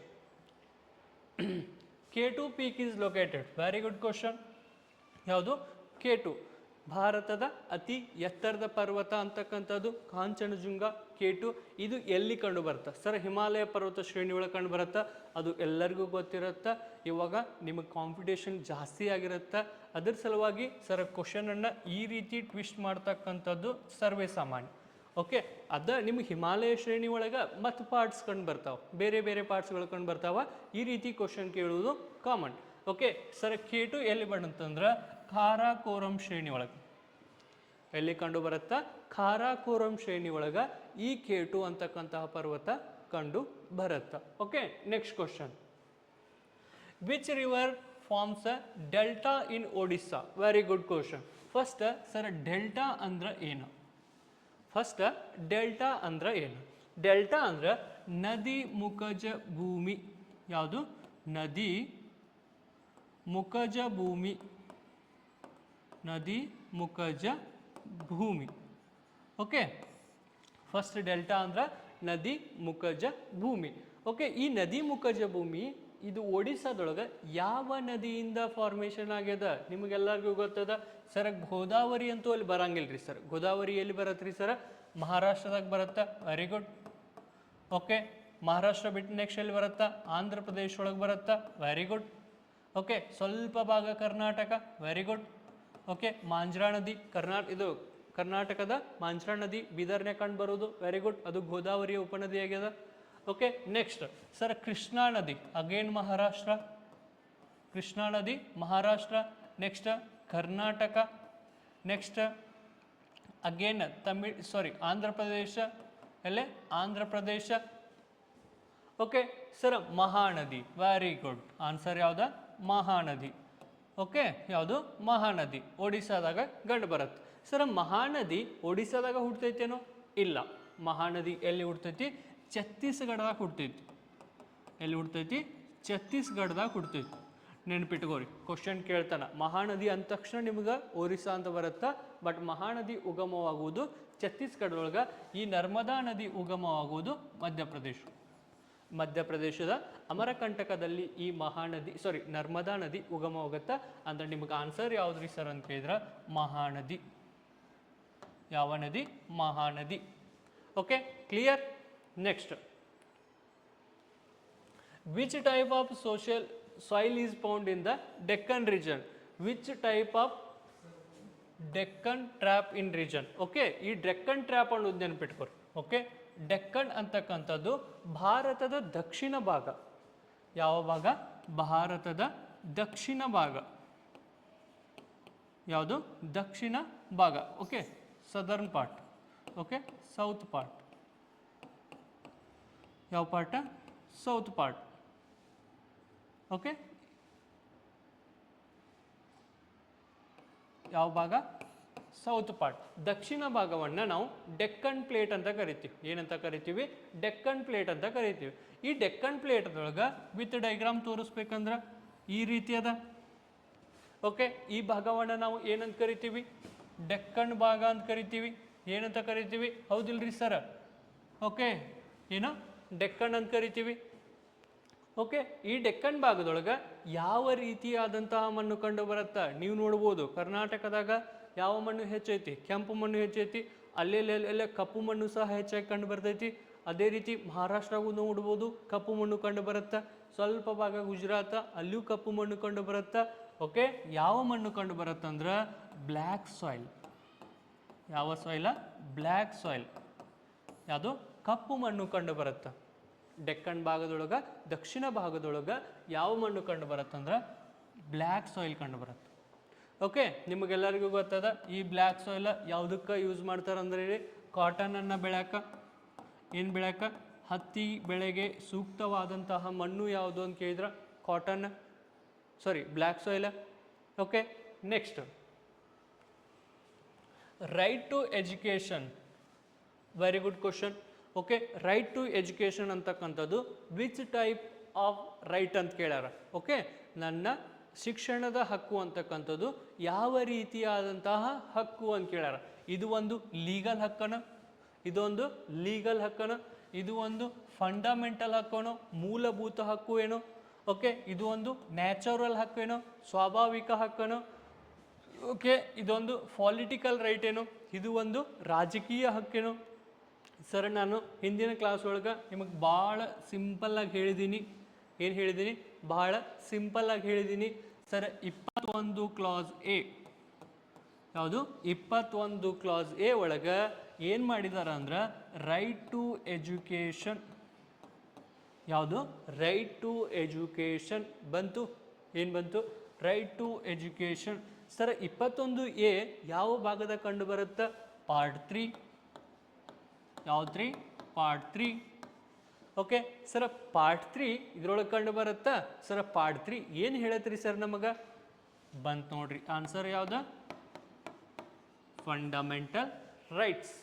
K2 peak is located. Very good question. ಯಾವುದು? K2 ಭಾರತದ ಅತಿ ಎತ್ತರದ ಪರ್ವತ ಅಂತಕ್ಕಂಥದ್ದು ಕಾಂಚನಜುಂಗ. K2 ಇದು ಎಲ್ಲಿ ಕಂಡು ಬರುತ್ತೆ ಸರ್? ಹಿಮಾಲಯ ಪರ್ವತ ಶ್ರೇಣಿ ಒಳಗೆ ಕಂಡು ಬರುತ್ತೆ. ಅದು ಎಲ್ಲರಿಗೂ ಗೊತ್ತಿರುತ್ತೆ. ಇವಾಗ ನಿಮಗೆ ಕಾಂಪಿಟೇಷನ್ ಜಾಸ್ತಿ ಆಗಿರುತ್ತೆ. ಅದರ ಸಲುವಾಗಿ ಸರ್ ಕ್ವಶನನ್ನು ಈ ರೀತಿ ಟ್ವಿಸ್ಟ್ ಮಾಡ್ತಕ್ಕಂಥದ್ದು ಸರ್ವೇ ಸಾಮಾನ್ಯ. ಓಕೆ, ಅದ ನಿಮ್ಗೆ ಹಿಮಾಲಯ ಶ್ರೇಣಿ ಒಳಗೆ ಮತ್ತು ಪಾರ್ಟ್ಸ್ ಕಂಡು ಬರ್ತಾವೆ, ಬೇರೆ ಬೇರೆ ಪಾರ್ಟ್ಸ್ಗಳು ಕಂಡು ಬರ್ತಾವೆ. ಈ ರೀತಿ ಕ್ವಶನ್ ಕೇಳುವುದು ಕಾಮನ್. ಓಕೆ ಸರ್, K2 ಎಲ್ಲಿ ಬಂತಂದ್ರೆ ಕಾರಾಕೋರಂ ಶ್ರೇಣಿ ಒಳಗೆ. ಎಲ್ಲಿ ಕಂಡು ಬರುತ್ತಾ? ಕಾರಾಕೋರಂ ಶ್ರೇಣಿ ಒಳಗೆ ಈ K2 ಅಂತಕ್ಕಂತಹ ಪರ್ವತ ಕಂಡು ಬರುತ್ತಾ. Okay, next question. Which river forms a delta in Odisha? Very good question. First sir, delta ಅಂದ್ರೆ ಏನು? ಫಸ್ಟ್ ಡೆಲ್ಟಾ ಅಂದ್ರೆ ಏನು? ಡೆಲ್ಟಾ ಅಂದ್ರೆ ನದಿ ಮುಖಜ ಭೂಮಿ. ಯಾವುದು? ನದಿ ಮುಖಜ ಭೂಮಿ. ನದಿ ಮುಖಜ ಭೂಮಿ. ಓಕೆ, ಫಸ್ಟ್ ಡೆಲ್ಟಾ ಅಂದ್ರೆ ನದಿ ಮುಖಜ ಭೂಮಿ. ಓಕೆ, ಈ ನದಿ ಮುಖಜ ಭೂಮಿ ಇದು ಒಡಿಸ್ಸಾದೊಳಗೆ ಯಾವ ನದಿಯಿಂದ ಫಾರ್ಮೇಷನ್ ಆಗ್ಯದ? ನಿಮಗೆಲ್ಲರಿಗೂ ಗೊತ್ತದ ಸರ್. ಗೋದಾವರಿ ಅಂತೂ ಅಲ್ಲಿ ಬರಂಗಿಲ್ರಿ ಸರ್. ಗೋದಾವರಿ ಎಲ್ಲಿ ಬರತ್ರಿ ಸರ್? ಮಹಾರಾಷ್ಟ್ರದಾಗ ಬರುತ್ತಾ. Very good. ಓಕೆ, ಮಹಾರಾಷ್ಟ್ರ ಬಿಟ್ಟು ನೆಕ್ಸ್ಟ್ ಎಲ್ಲಿ ಬರುತ್ತಾ? ಆಂಧ್ರ ಪ್ರದೇಶ ಒಳಗೆ ಬರುತ್ತಾ. Very good. ಓಕೆ, ಸ್ವಲ್ಪ ಭಾಗ Karnataka. Very good. Okay, Manjra ನದಿ ಇದು ಕರ್ನಾಟಕದ ಮಾಂಜ್ರಾ ನದಿ ಬೀದರ್ನ್ಯಾಗ ಕಂಡು ಬರೋದು. ವೆರಿ ಗುಡ್, ಅದು ಗೋದಾವರಿಯ ಉಪನದಿ ಆಗ್ಯದ. ಓಕೆ, ನೆಕ್ಸ್ಟ್ ಸರ್, ಕೃಷ್ಣಾ ನದಿ ಅಗೇನ್ ಮಹಾರಾಷ್ಟ್ರ. ಕೃಷ್ಣಾ ನದಿ Maharashtra. Next Karnataka. Next again Andhra Pradesh. ಎಲ್ಲೇ? Andhra Pradesh. Okay sir, Mahanadi. Very good. Answer ಯಾವ್ದ? ಮಹಾನದಿ. ಓಕೆ, ಯಾವುದು? ಮಹಾನದಿ ಒಡಿಸ್ಸಾದಾಗ ಕಂಡು ಬರುತ್ತೆ. ಸರ್, ಮಹಾನದಿ ಒಡಿಸ್ಸಾದಾಗ ಹುಡ್ತೈತೇನೋ? ಇಲ್ಲ. ಮಹಾನದಿ ಎಲ್ಲಿ ಹುಡ್ತೈತಿ? ಛತ್ತೀಸ್ಗಢದಾಗ ಹುಡ್ತೈತಿ. ಎಲ್ಲಿ ಹುಡ್ತೈತಿ? ಛತ್ತೀಸ್ಗಢದಾಗ ಹುಡ್ತೈತಿ. ನೆನ್ಪಿಟ್ಕೋರಿ, ಕ್ವಶನ್ ಕೇಳ್ತಾನ. ಮಹಾನದಿ ಅಂದ ತಕ್ಷಣ ನಿಮ್ಗೆ ಒರಿಸ್ಸಾ ಅಂತ ಬರುತ್ತಾ, ಬಟ್ ಮಹಾನದಿ ಉಗಮವಾಗುವುದು ಛತ್ತೀಸ್ಗಢದೊಳಗೆ. ಈ ನರ್ಮದಾ ನದಿ ಉಗಮವಾಗುವುದು ಮಧ್ಯಪ್ರದೇಶದ ಅಮರಕಂಟಕದಲ್ಲಿ ಈ ನರ್ಮದಾ ನದಿ ಉಗಮವಾಗುತ್ತಾ. ಅಂದ್ರೆ ನಿಮ್ಗೆ ಆನ್ಸರ್ ಯಾವ್ದ್ರಿ ಸರ್ ಅಂತ ಕೇಳಿದ್ರೆ ಮಹಾನದಿ. ಯಾವ ನದಿ? Mahanadi. Okay, clear. Next, which type of soil is found in the Deccan region? Which type of Deccan trap in region? Okay, ಈ ಡೆಕ್ಕನ್ ಟ್ರ್ಯಾಪ್ ಅನ್ನೋದು ನೆನಪಿಟ್ಕೊರಿ. ಓಕೆ, ಡೆಕ್ಕನ್ ಅಂತಕ್ಕಂಥದ್ದು ಭಾರತದ ದಕ್ಷಿಣ ಭಾಗ. ಯಾವ ಭಾಗ? ಭಾರತದ ದಕ್ಷಿಣ ಭಾಗ. ಯಾವುದು? ದಕ್ಷಿಣ ಭಾಗ. Okay, southern part. Okay, south part. ಯಾವ ಪಾರ್ಟ? South part. ಓಕೆ, ಯಾವ ಭಾಗ? South part. ದಕ್ಷಿಣ ಭಾಗವನ್ನು ನಾವು ಡೆಕ್ಕನ್ ಪ್ಲೇಟ್ ಅಂತ ಕರಿತೀವಿ. ಏನಂತ ಕರಿತೀವಿ? ಡೆಕ್ಕನ್ ಪ್ಲೇಟ್ ಅಂತ ಕರಿತೀವಿ. ಈ ಡೆಕ್ಕನ್ ಪ್ಲೇಟ್ದೊಳಗೆ ವಿತ್ ಡೈಗ್ರಾಮ್ ತೋರಿಸ್ಬೇಕಂದ್ರೆ ಈ ರೀತಿಯದ. ಓಕೆ, ಈ ಭಾಗವನ್ನು ನಾವು ಏನಂತ ಕರಿತೀವಿ? ಡೆಕ್ಕನ್ ಭಾಗ ಅಂತ ಕರಿತೀವಿ. ಏನಂತ ಕರಿತೀವಿ? ಹೌದಿಲ್ರಿ ಸರ್? ಓಕೆ, ಏನು ಡೆಕ್ಕನ್ ಅಂತ ಕರಿತೀವಿ. ಓಕೆ, ಈ ಡೆಕ್ಕನ್ ಭಾಗದೊಳಗೆ ಯಾವ ರೀತಿಯಾದಂತಹ ಮಣ್ಣು ಕಂಡು ಬರುತ್ತಾ? ನೀವು ನೋಡ್ಬೋದು ಕರ್ನಾಟಕದಾಗ ಯಾವ ಮಣ್ಣು ಹೆಚ್ಚೈತಿ? ಕೆಂಪು ಮಣ್ಣು ಹೆಚ್ಚೈತಿ. ಅಲ್ಲೆಲ್ಲ ಕಪ್ಪು ಮಣ್ಣು ಸಹ ಹೆಚ್ಚಾಗಿ ಕಂಡು ಬರ್ತೈತಿ. ಅದೇ ರೀತಿ ಮಹಾರಾಷ್ಟ್ರಗೂ ನೋಡ್ಬೋದು ಕಪ್ಪು ಮಣ್ಣು ಕಂಡು ಬರುತ್ತಾ. ಸ್ವಲ್ಪ ಭಾಗ ಗುಜರಾತ, ಅಲ್ಲಿಯೂ ಕಪ್ಪು ಮಣ್ಣು ಕಂಡು ಬರುತ್ತಾ. ಓಕೆ, ಯಾವ ಮಣ್ಣು ಕಂಡು ಬರುತ್ತಂದ್ರೆ ಬ್ಲ್ಯಾಕ್ ಸಾಯಿಲ್. ಯಾವ ಸಾಯಿಲ? Black soil. ಯಾವುದು? ಕಪ್ಪು ಮಣ್ಣು ಕಂಡು ಬರುತ್ತೆ. ಡೆಕ್ಕನ್ ಭಾಗದೊಳಗೆ, ದಕ್ಷಿಣ ಭಾಗದೊಳಗೆ ಯಾವ ಮಣ್ಣು ಕಂಡು ಬರುತ್ತಂದ್ರೆ ಬ್ಲ್ಯಾಕ್ ಸಾಯಿಲ್ ಕಂಡು ಬರುತ್ತೆ. ಓಕೆ, ನಿಮಗೆಲ್ಲರಿಗೂ ಗೊತ್ತದ ಈ ಬ್ಲ್ಯಾಕ್ ಸಾಯಿಲ್ ಯಾವುದಕ್ಕೆ ಯೂಸ್ ಮಾಡ್ತಾರಂದ್ರೆ ಹೇಳಿ, ಕಾಟನನ್ನು ಬೆಳ್ಯಾಕ. ಏನು ಬೆಳ್ಯಾಕ? ಹತ್ತಿ ಬೆಳೆಗೆ ಸೂಕ್ತವಾದಂತಹ ಮಣ್ಣು ಯಾವುದು ಅಂತ ಕೇಳಿದ್ರೆ cotton, black soil. Okay, next right to education. Very good question. Okay, right to education ಅಂತಕ್ಕಂಥದ್ದು ವಿಚ್ ಟೈಪ್ ಆಫ್ ರೈಟ್ ಅಂತ ಕೇಳ್ಯಾರ. ಓಕೆ, ನನ್ನ ಶಿಕ್ಷಣದ ಹಕ್ಕು ಅಂತಕ್ಕಂಥದ್ದು ಯಾವ ರೀತಿಯಾದಂತಹ ಹಕ್ಕು ಅಂತ ಕೇಳ್ಯಾರ. ಇದು ಒಂದು ಲೀಗಲ್ ಹಕ್ಕನ, ಇದೊಂದು ಲೀಗಲ್ ಹಕ್ಕನ, ಇದು ಒಂದು ಫಂಡಮೆಂಟಲ್ ಹಕ್ಕೇನೋ, ಮೂಲಭೂತ ಹಕ್ಕು ಏನೋ. ಓಕೆ, ಇದು ಒಂದು ನ್ಯಾಚುರಲ್ ಹಕ್ಕೇನೋ, ಸ್ವಾಭಾವಿಕ ಹಕ್ಕನೋ. ಓಕೆ, ಇದೊಂದು ಪೊಲಿಟಿಕಲ್ ರೈಟ್ ಏನೋ, ಇದು ಒಂದು ರಾಜಕೀಯ ಹಕ್ಕೇನೋ. ಸರ್, ನಾನು ಹಿಂದಿನ ಕ್ಲಾಸ್ ಒಳಗೆ ನಿಮಗೆ ಭಾಳ ಸಿಂಪಲ್ಲಾಗಿ ಹೇಳಿದ್ದೀನಿ. ಏನು ಹೇಳಿದ್ದೀನಿ? ಭಾಳ ಸಿಂಪಲ್ಲಾಗಿ ಹೇಳಿದ್ದೀನಿ ಸರ್. 21 ಕ್ಲಾಸ್ ಎ, ಯಾವುದು? 21 ಕ್ಲಾಸ್ ಎ ಒಳಗೆ ಏನು ಮಾಡಿದಾರ ಅಂದ್ರೆ ರೈಟ್ ಟು ಎಜುಕೇಷನ್. ಯಾವುದು? ರೈಟ್ ಟು ಎಜುಕೇಷನ್ ಬಂತು. ಏನು ಬಂತು? Right to education. Sir, 21 A ಯಾವ ಭಾಗದ ಕಂಡು ಬರುತ್ತೆ? ಪಾರ್ಟ್ 3. ಯಾವ್ದು 3? ಪಾರ್ಟ್ 3. ಓಕೆ ಸರ್, ಪಾರ್ಟ್ 3 ಇದ್ರೊಳಗೆ ಕಂಡು ಬರುತ್ತಾ? ಸರ್, ಪಾರ್ಟ್ 3 ಏನು ಹೇಳತ್ರಿ ಸರ್ ನಮಗೆ? ಬಂತು ನೋಡ್ರಿ ಆನ್ಸರ್. ಯಾವ್ದು? Fundamental rights.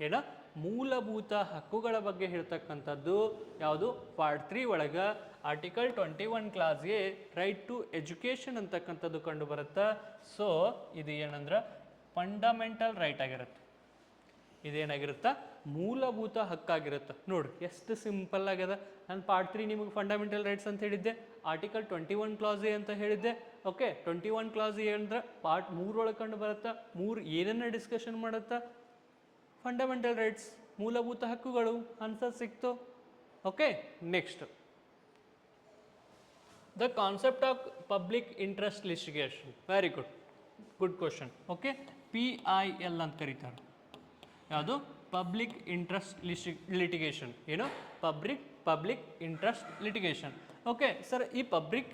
ಏನ? ಮೂಲಭೂತ ಹಕ್ಕುಗಳ ಬಗ್ಗೆ ಹೇಳ್ತಕ್ಕಂಥದ್ದು ಯಾವುದು? ಪಾರ್ಟ್ 3 ಒಳಗೆ article 21 clause A right to education ಅಂತಕ್ಕಂಥದ್ದು ಕಂಡು ಬರುತ್ತಾ. ಸೊ ಇದು ಏನಂದ್ರೆ ಫಂಡಮೆಂಟಲ್ ರೈಟ್ ಆಗಿರುತ್ತೆ. ಇದೇನಾಗಿರುತ್ತಾ? ಮೂಲಭೂತ ಹಕ್ಕಾಗಿರುತ್ತೆ. ನೋಡ್ರಿ ಎಷ್ಟು ಸಿಂಪಲ್ ಆಗ್ಯದ. ನಾನು ಪಾರ್ಟ್ 3 ನಿಮಗೆ ಫಂಡಮೆಂಟಲ್ ರೈಟ್ಸ್ ಅಂತ ಹೇಳಿದ್ದೆ, ಆರ್ಟಿಕಲ್ 21 ಕ್ಲಾಸ್ ಎ ಅಂತ ಹೇಳಿದ್ದೆ. ಓಕೆ, 21 ಕ್ಲಾಸ್ ಎ ಅಂದ್ರೆ ಪಾರ್ಟ್ 3 ಒಳಗೆ ಕಂಡು ಬರುತ್ತಾ. 3 ಏನನ್ನ ಡಿಸ್ಕಷನ್ ಮಾಡುತ್ತಾ? ಫಂಡಮೆಂಟಲ್ ರೈಟ್ಸ್, ಮೂಲಭೂತ ಹಕ್ಕುಗಳು. ಆನ್ಸರ್ ಸಿಕ್ತು. Okay, next the concept of public interest litigation. Very good, good question. Okay, PIL ಅಂತ ಕರೀತಾರೆ. ಯಾವುದು? Public interest litigation. ಏನು? Public interest litigation. Okay sir, ಈ ಪಬ್ಲಿಕ್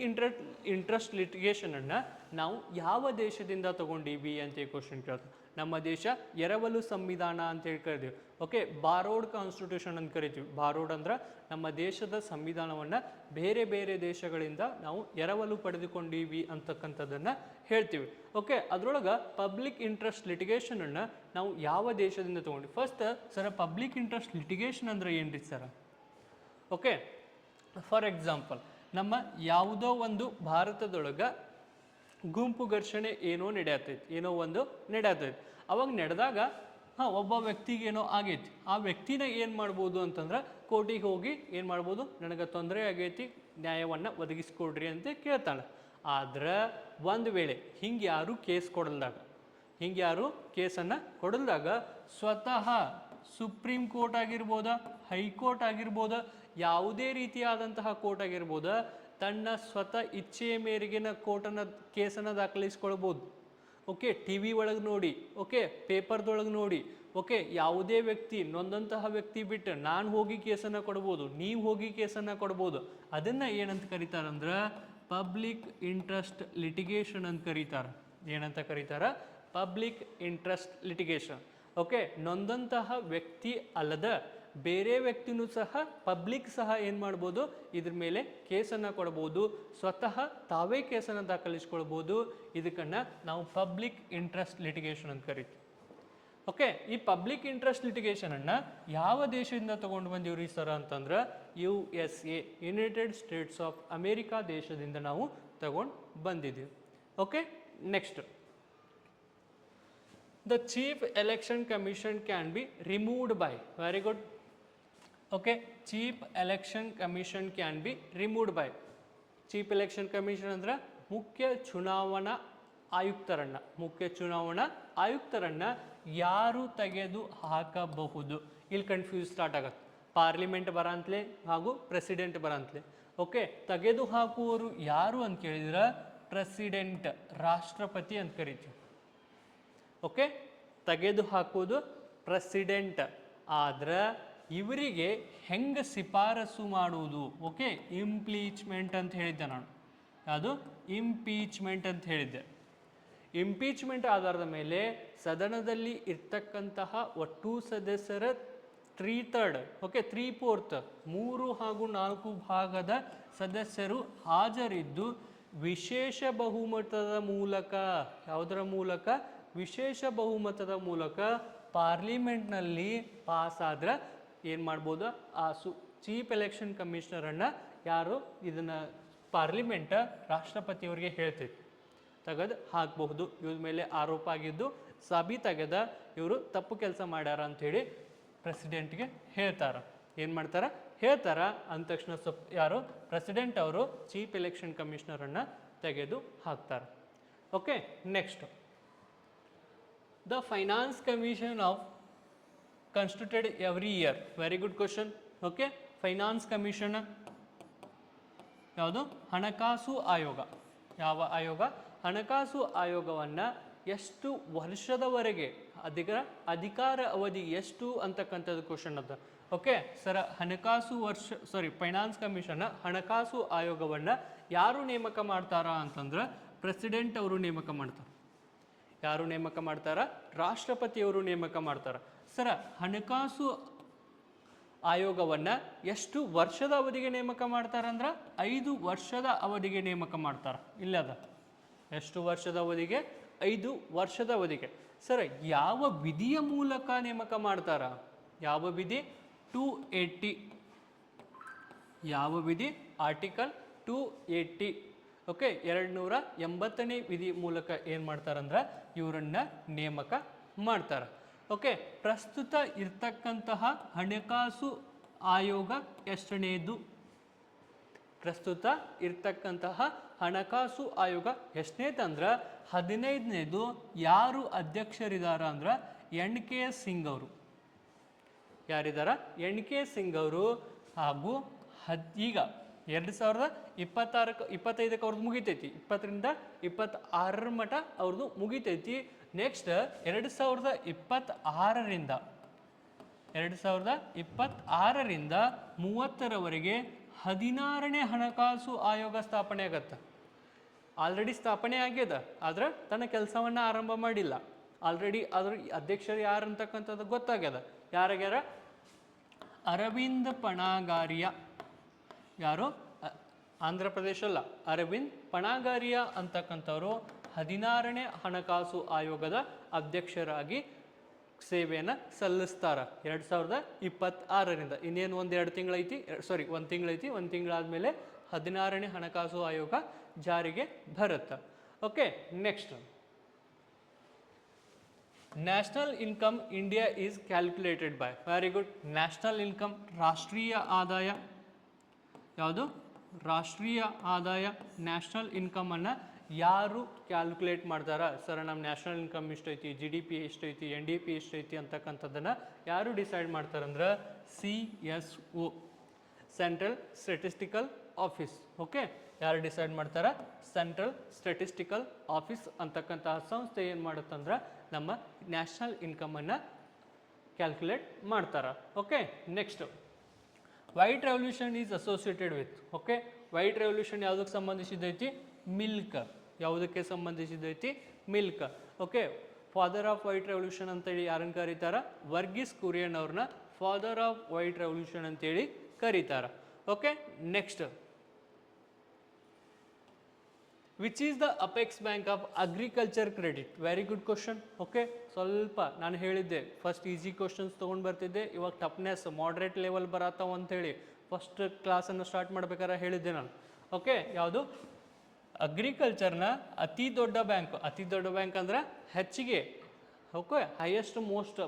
ಇಂಟ್ರೆಸ್ಟ್ ಲಿಟಿಗೇಷನನ್ನು ನಾವು ಯಾವ ದೇಶದಿಂದ ತಗೊಂಡೀವಿ ಅಂತ ಕ್ವಶನ್ ಕೇಳ್ತಾರೆ. ನಮ್ಮ ದೇಶ ಎರವಲು ಸಂವಿಧಾನ ಅಂತೇಳಿ ಕರಿತೀವಿ. ಓಕೆ, ಬಾರೋಡ್ ಕಾನ್ಸ್ಟಿಟ್ಯೂಷನ್ ಅಂತ ಕರಿತೀವಿ. ಬಾರೋಡ್ ಅಂದ್ರೆ ನಮ್ಮ ದೇಶದ ಸಂವಿಧಾನವನ್ನು ಬೇರೆ ಬೇರೆ ದೇಶಗಳಿಂದ ನಾವು ಎರವಲು ಪಡೆದುಕೊಂಡೀವಿ ಅಂತಕ್ಕಂಥದ್ದನ್ನು ಹೇಳ್ತೀವಿ. ಓಕೆ, ಅದರೊಳಗೆ ಪಬ್ಲಿಕ್ ಇಂಟ್ರೆಸ್ಟ್ ಲಿಟಿಗೇಷನನ್ನು ನಾವು ಯಾವ ದೇಶದಿಂದ ತೊಗೊಂಡು? First sir, public interest litigation ಅಂದರೆ ಏನ್ರಿ ಸರ್? ಓಕೆ, ಫಾರ್ ಎಕ್ಸಾಂಪಲ್, ನಮ್ಮ ಯಾವುದೋ ಒಂದು ಭಾರತದೊಳಗೆ ಗುಂಪು ಘರ್ಷಣೆ ಏನೋ ನಡೆಯತೈತಿ. ಅವಾಗ ನಡೆದಾಗ ಒಬ್ಬ ವ್ಯಕ್ತಿಗೆ ಏನೋ ಆಗೈತಿ. ಆ ವ್ಯಕ್ತಿನ ಏನು ಮಾಡ್ಬೋದು ಅಂತಂದ್ರೆ ಕೋರ್ಟಿಗೆ ಹೋಗಿ ಏನು ಮಾಡ್ಬೋದು? ನನಗೆ ತೊಂದರೆ ಆಗೈತಿ, ನ್ಯಾಯವನ್ನು ಒದಗಿಸ್ಕೊಡ್ರಿ ಅಂತ ಕೇಳ್ತಾಳೆ. ಆದ್ರೆ ಒಂದು ವೇಳೆ ಹಿಂಗೆ ಯಾರು ಕೇಸನ್ನು ಕೊಡಲ್ದಾಗ ಸ್ವತಃ ಸುಪ್ರೀಂ ಕೋರ್ಟ್ ಆಗಿರ್ಬೋದ, ಹೈಕೋರ್ಟ್ ಆಗಿರ್ಬೋದ, ಯಾವುದೇ ರೀತಿಯಾದಂತಹ ಕೋರ್ಟ್ ಆಗಿರ್ಬೋದ, ತನ್ನ ಸ್ವತಃ ಇಚ್ಛೆಯ ಮೇರೆಗಿನ ಕೇಸನ್ನು ದಾಖಲಿಸ್ಕೊಳ್ಬೋದು. ಓಕೆ, TV ಒಳಗೆ ನೋಡಿ, ಓಕೆ, ಪೇಪರ್ದೊಳಗೆ ನೋಡಿ, ಓಕೆ, ಯಾವುದೇ ವ್ಯಕ್ತಿ ನೊಂದಂತಹ ವ್ಯಕ್ತಿ ಬಿಟ್ಟು ನಾನು ಹೋಗಿ ಕೇಸನ್ನು ಕೊಡ್ಬೋದು, ನೀವು ಹೋಗಿ ಕೇಸನ್ನು ಕೊಡ್ಬೋದು. ಅದನ್ನು ಏನಂತ ಕರೀತಾರಂದ್ರೆ ಪಬ್ಲಿಕ್ ಇಂಟ್ರೆಸ್ಟ್ ಲಿಟಿಗೇಷನ್ ಅಂತ ಕರೀತಾರೆ. ಏನಂತ ಕರೀತಾರ? Public interest litigation. ಓಕೆ, ನೊಂದಂತಹ ವ್ಯಕ್ತಿ ಅಲ್ಲದ ಬೇರೆ ವ್ಯಕ್ತಿನೂ ಸಹ ಪಬ್ಲಿಕ್ ಸಹ ಏನು ಮಾಡ್ಬೋದು, ಇದ್ರ ಮೇಲೆ ಕೇಸನ್ನು ಕೊಡ್ಬೋದು, ಸ್ವತಃ ತಾವೇ ಕೇಸನ್ನು ದಾಖಲಿಸ್ಕೊಳ್ಬೋದು. ಇದಕ್ಕನ್ನು ನಾವು ಪಬ್ಲಿಕ್ ಇಂಟ್ರೆಸ್ಟ್ ಲಿಟಿಗೇಷನ್ ಅಂತ ಕರಿತೀವಿ. ಓಕೆ, ಈ ಪಬ್ಲಿಕ್ ಇಂಟ್ರೆಸ್ಟ್ ಲಿಟಿಗೇಷನನ್ನು ಯಾವ ದೇಶದಿಂದ ತೊಗೊಂಡು ಬಂದಿವ್ರಿ ಸರ್ ಅಂತಂದ್ರೆ USA, United States of America ದೇಶದಿಂದ ನಾವು ತಗೊಂಡು ಬಂದಿದ್ದೀವಿ. Okay, next, the chief election commission can be removed by, very good. Okay, chief election commission can be removed by. chief election commission ಅಂದ್ರೆ ಮುಖ್ಯ ಚುನಾವಣಾ ಆಯುಕ್ತರನ್ನ ಯಾರು ತೆಗೆದು ಹಾಕಬಹುದು. ಇಲ್ಲಿ ಕನ್ಫ್ಯೂಸ್ ಸ್ಟಾರ್ಟ್ ಆಗತ್ತೆ. ಪಾರ್ಲಿಮೆಂಟ್ ಬರಂತಲೇ ಹಾಗೂ ಪ್ರೆಸಿಡೆಂಟ್ ಬರಂತಲೇ. ಓಕೆ, ತೆಗೆದು ಹಾಕುವವರು ಯಾರು ಅಂತ ಕೇಳಿದ್ರೆ ಪ್ರೆಸಿಡೆಂಟ್, ರಾಷ್ಟ್ರಪತಿ ಅಂತ ಕರಿತೀವಿ. ಓಕೆ, ತೆಗೆದು ಹಾಕುವುದು ಪ್ರೆಸಿಡೆಂಟ್. ಆದ್ರೆ ಇವರಿಗೆ ಹೆಂಗೆ ಶಿಫಾರಸು ಮಾಡುವುದು? ಓಕೆ, ಇಂಪೀಚ್ಮೆಂಟ್ ಅಂತ ಹೇಳಿದ್ದೆ ನಾನು. ಅದು ಇಂಪೀಚ್ಮೆಂಟ್ ಅಂತ ಹೇಳಿದ್ದೆ. ಇಂಪೀಚ್ಮೆಂಟ್ ಆಧಾರದ ಮೇಲೆ ಸದನದಲ್ಲಿ ಇರ್ತಕ್ಕಂತಹ ಒಟ್ಟು ಸದಸ್ಯರ 3/3, ಓಕೆ 3/4, 3 ಹಾಗೂ 4 ಭಾಗದ ಸದಸ್ಯರು ಹಾಜರಿದ್ದು ವಿಶೇಷ ಬಹುಮತದ ಮೂಲಕ, ಯಾವುದರ ಮೂಲಕ? ವಿಶೇಷ ಬಹುಮತದ ಮೂಲಕ ಪಾರ್ಲಿಮೆಂಟ್ನಲ್ಲಿ ಪಾಸ್ ಆದ್ರೆ ಏನು ಮಾಡ್ಬೋದು? ಆ ಚೀಫ್ ಎಲೆಕ್ಷನ್ ಕಮಿಷನರನ್ನು ಯಾರು ಇದನ್ನು ಪಾರ್ಲಿಮೆಂಟ್ ರಾಷ್ಟ್ರಪತಿಯವರಿಗೆ ಹೇಳ್ತೈತಿ, ತೆಗೆದು ಹಾಕಬಹುದು. ಇವ್ರ ಮೇಲೆ ಆರೋಪ ಆಗಿದ್ದು ಸಾಬೀತಾಗ್ಯದ, ಇವರು ತಪ್ಪು ಕೆಲಸ ಮಾಡ್ಯಾರ ಅಂಥೇಳಿ ಪ್ರೆಸಿಡೆಂಟ್ಗೆ ಹೇಳ್ತಾರ. ಏನು ಮಾಡ್ತಾರ? ಹೇಳ್ತಾರ. ಅಂದ ತಕ್ಷಣ ಯಾರು? ಪ್ರೆಸಿಡೆಂಟ್ ಅವರು ಚೀಫ್ ಎಲೆಕ್ಷನ್ ಕಮಿಷನರನ್ನು ತೆಗೆದು ಹಾಕ್ತಾರೆ. Okay, next, the finance commission of constituted every year. Very good question. Okay, finance commission ಯಾವುದು? ಹಣಕಾಸು ಆಯೋಗ. ಯಾವ ಆಯೋಗ? ಹಣಕಾಸು ಆಯೋಗವನ್ನು ಎಷ್ಟು ವರ್ಷದವರೆಗೆ, ಅಧಿಕಾರ ಅವಧಿ ಎಷ್ಟು ಅಂತಕ್ಕಂಥದ್ದು ಕ್ವಶನ್ ಅದ. ಓಕೆ ಸರ್, ಫೈನಾನ್ಸ್ ಕಮಿಷನ್ ಹಣಕಾಸು ಆಯೋಗವನ್ನು ಯಾರು ನೇಮಕ ಮಾಡ್ತಾರ ಅಂತಂದ್ರೆ ಪ್ರೆಸಿಡೆಂಟ್ ಅವರು ನೇಮಕ ಮಾಡ್ತಾರೆ. ಯಾರು ನೇಮಕ ಮಾಡ್ತಾರ? ರಾಷ್ಟ್ರಪತಿಯವರು ನೇಮಕ ಮಾಡ್ತಾರೆ. ಸರ, ಹಣಕಾಸು ಆಯೋಗವನ್ನು ಎಷ್ಟು ವರ್ಷದ ಅವಧಿಗೆ ನೇಮಕ ಮಾಡ್ತಾರಂದ್ರೆ 5 ವರ್ಷದ ಅವಧಿಗೆ ನೇಮಕ ಮಾಡ್ತಾರೆ. ಇಲ್ಲದ ಎಷ್ಟು ವರ್ಷದ ಅವಧಿಗೆ? 5 ವರ್ಷದ ಅವಧಿಗೆ. ಸರ್, ಯಾವ ವಿಧಿಯ ಮೂಲಕ ನೇಮಕ ಮಾಡ್ತಾರ? ಯಾವ ವಿಧಿ? 280. ಯಾವ ವಿಧಿ? ಆರ್ಟಿಕಲ್ 280. ಓಕೆ, 280ನೇ ವಿಧಿ ಮೂಲಕ ಏನು ಮಾಡ್ತಾರಂದ್ರೆ ಇವರನ್ನ ನೇಮಕ ಮಾಡ್ತಾರೆ. ಓಕೆ, ಪ್ರಸ್ತುತ ಇರ್ತಕ್ಕಂತಹ ಹಣಕಾಸು ಆಯೋಗ ಎಷ್ಟನೇದು? ಪ್ರಸ್ತುತ ಇರ್ತಕ್ಕಂತಹ ಹಣಕಾಸು ಆಯೋಗ ಎಷ್ಟನೇದಂದ್ರೆ 15ನೇದು. ಯಾರು ಅಧ್ಯಕ್ಷರಿದಾರ ಅಂದ್ರೆ NK ಸಿಂಗ್ ಅವರು. ಯಾರಿದಾರ? NK ಸಿಂಗ್ ಅವರು. ಹಾಗೂ ಈಗ 2025ಕ್ಕೆ ಅವ್ರದ್ದು ಮುಗಿತೈತಿ. 20ರಿಂದ 26 ಮಟ ಅವ್ರದ್ದು ಮುಗಿತೈತಿ. ನೆಕ್ಸ್ಟ್ 2026ರಿಂದ 30ರವರೆಗೆ 16ನೇ ಹಣಕಾಸು ಆಯೋಗ ಸ್ಥಾಪನೆ ಆಗತ್ತೆ. ಆಲ್ರೆಡಿ ಸ್ಥಾಪನೆ ಆಗ್ಯದ, ಆದ್ರೆ ತನ್ನ ಕೆಲಸವನ್ನು ಆರಂಭ ಮಾಡಿಲ್ಲ. ಆಲ್ರೆಡಿ ಅದ್ರ ಅಧ್ಯಕ್ಷರು ಯಾರು ಅಂತಕ್ಕಂಥದ್ದು ಗೊತ್ತಾಗ್ಯದ. ಯಾರಾಗ್ಯಾರ? ಅರವಿಂದ್ ಪಣಾಗಾರಿಯಾ. ಯಾರು? ಆಂಧ್ರ ಪ್ರದೇಶ ಅಲ್ಲ, ಅರವಿಂದ್ ಪಣಾಗಾರಿಯಾ ಅಂತಕ್ಕಂಥವ್ರು 16ನೇ ಹಣಕಾಸು ಆಯೋಗದ ಅಧ್ಯಕ್ಷರಾಗಿ ಸೇವೆಯನ್ನು ಸಲ್ಲಿಸ್ತಾರ 2026ರಿಂದ. ಇನ್ನೇನು 1 ತಿಂಗಳೈತಿ. ಒಂದು ತಿಂಗಳೈತಿ. 1 ತಿಂಗಳಾದ್ಮೇಲೆ 16ನೇ ಹಣಕಾಸು ಆಯೋಗ ಜಾರಿಗೆ ಬರುತ್ತೆ. Okay, next, national income India is calculated by. Very good. National income, ರಾಷ್ಟ್ರೀಯ ಆದಾಯ. ಯಾವುದು? ರಾಷ್ಟ್ರೀಯ ಆದಾಯ. ನ್ಯಾಷನಲ್ ಇನ್ಕಮನ್ನು ಯಾರು ಕ್ಯಾಲ್ಕುಲೇಟ್ ಮಾಡ್ತಾರ? ಸರ್, ನಮ್ಮ ನ್ಯಾಷನಲ್ ಇನ್ಕಮ್ ಎಷ್ಟೈತಿ, GDP ಎಷ್ಟೈತಿ, NDP ಎಷ್ಟೈತಿ ಅಂತಕ್ಕಂಥದ್ದನ್ನು ಯಾರು ಡಿಸೈಡ್ ಮಾಡ್ತಾರಂದ್ರೆ CSO, central statistical office. Okay, ಯಾರು ಡಿಸೈಡ್ ಮಾಡ್ತಾರ? ಸೆಂಟ್ರಲ್ ಸ್ಟ್ಯಾಟಿಸ್ಟಿಕಲ್ ಆಫೀಸ್ ಅಂತಕ್ಕಂತಹ ಸಂಸ್ಥೆ ಏನು ಮಾಡುತ್ತಂದ್ರೆ ನಮ್ಮ ನ್ಯಾಷನಲ್ ಇನ್ಕಮನ್ನು ಕ್ಯಾಲ್ಕುಲೇಟ್ ಮಾಡ್ತಾರ. Okay, next, white revolution is associated with. Okay, white revolution ಯಾವುದಕ್ಕೆ ಸಂಬಂಧಿಸಿದೈತಿ? ಮಿಲ್ಕ್. ಯಾವುದಕ್ಕೆ ಸಂಬಂಧಿಸಿದೈತಿ? Milk. Okay, father of white revolution ಅಂತೇಳಿ ಯಾರನ್ನು ಕರೀತಾರ? ವರ್ಗೀಸ್ ಕುರಿಯನ್ ಅವ್ರನ್ನ ಫಾದರ್ ಆಫ್ ವೈಟ್ ರೆವಲ್ಯೂಷನ್ ಅಂತೇಳಿ ಕರೀತಾರೆ. Okay, next, which is the apex bank of agriculture credit? Very good question. Okay, ಸ್ವಲ್ಪ ನಾನು ಹೇಳಿದ್ದೆ ಫಸ್ಟ್ ಈಸಿ ಕ್ವಶನ್ಸ್ ತೊಗೊಂಡು ಬರ್ತಿದ್ದೆ, ಇವಾಗ ಟಫ್ನೆಸ್ ಮಾಡ್ರೇಟ್ ಲೆವೆಲ್ ಬರತ್ತಾವ ಅಂಥೇಳಿ ಫಸ್ಟ್ ಕ್ಲಾಸನ್ನು ಸ್ಟಾರ್ಟ್ ಮಾಡ್ಬೇಕಾದ್ರೆ ಹೇಳಿದ್ದೆ ನಾನು. ಓಕೆ, ಯಾವುದು ಅಗ್ರಿಕಲ್ಚರ್ನ ಅತಿ ದೊಡ್ಡ ಬ್ಯಾಂಕ್ ಅಂದ್ರೆ ಹೆಚ್ಚಿಗೆ, ಓಕೆ, ಹೈಯೆಸ್ಟ್ ಮೋಸ್ಟ್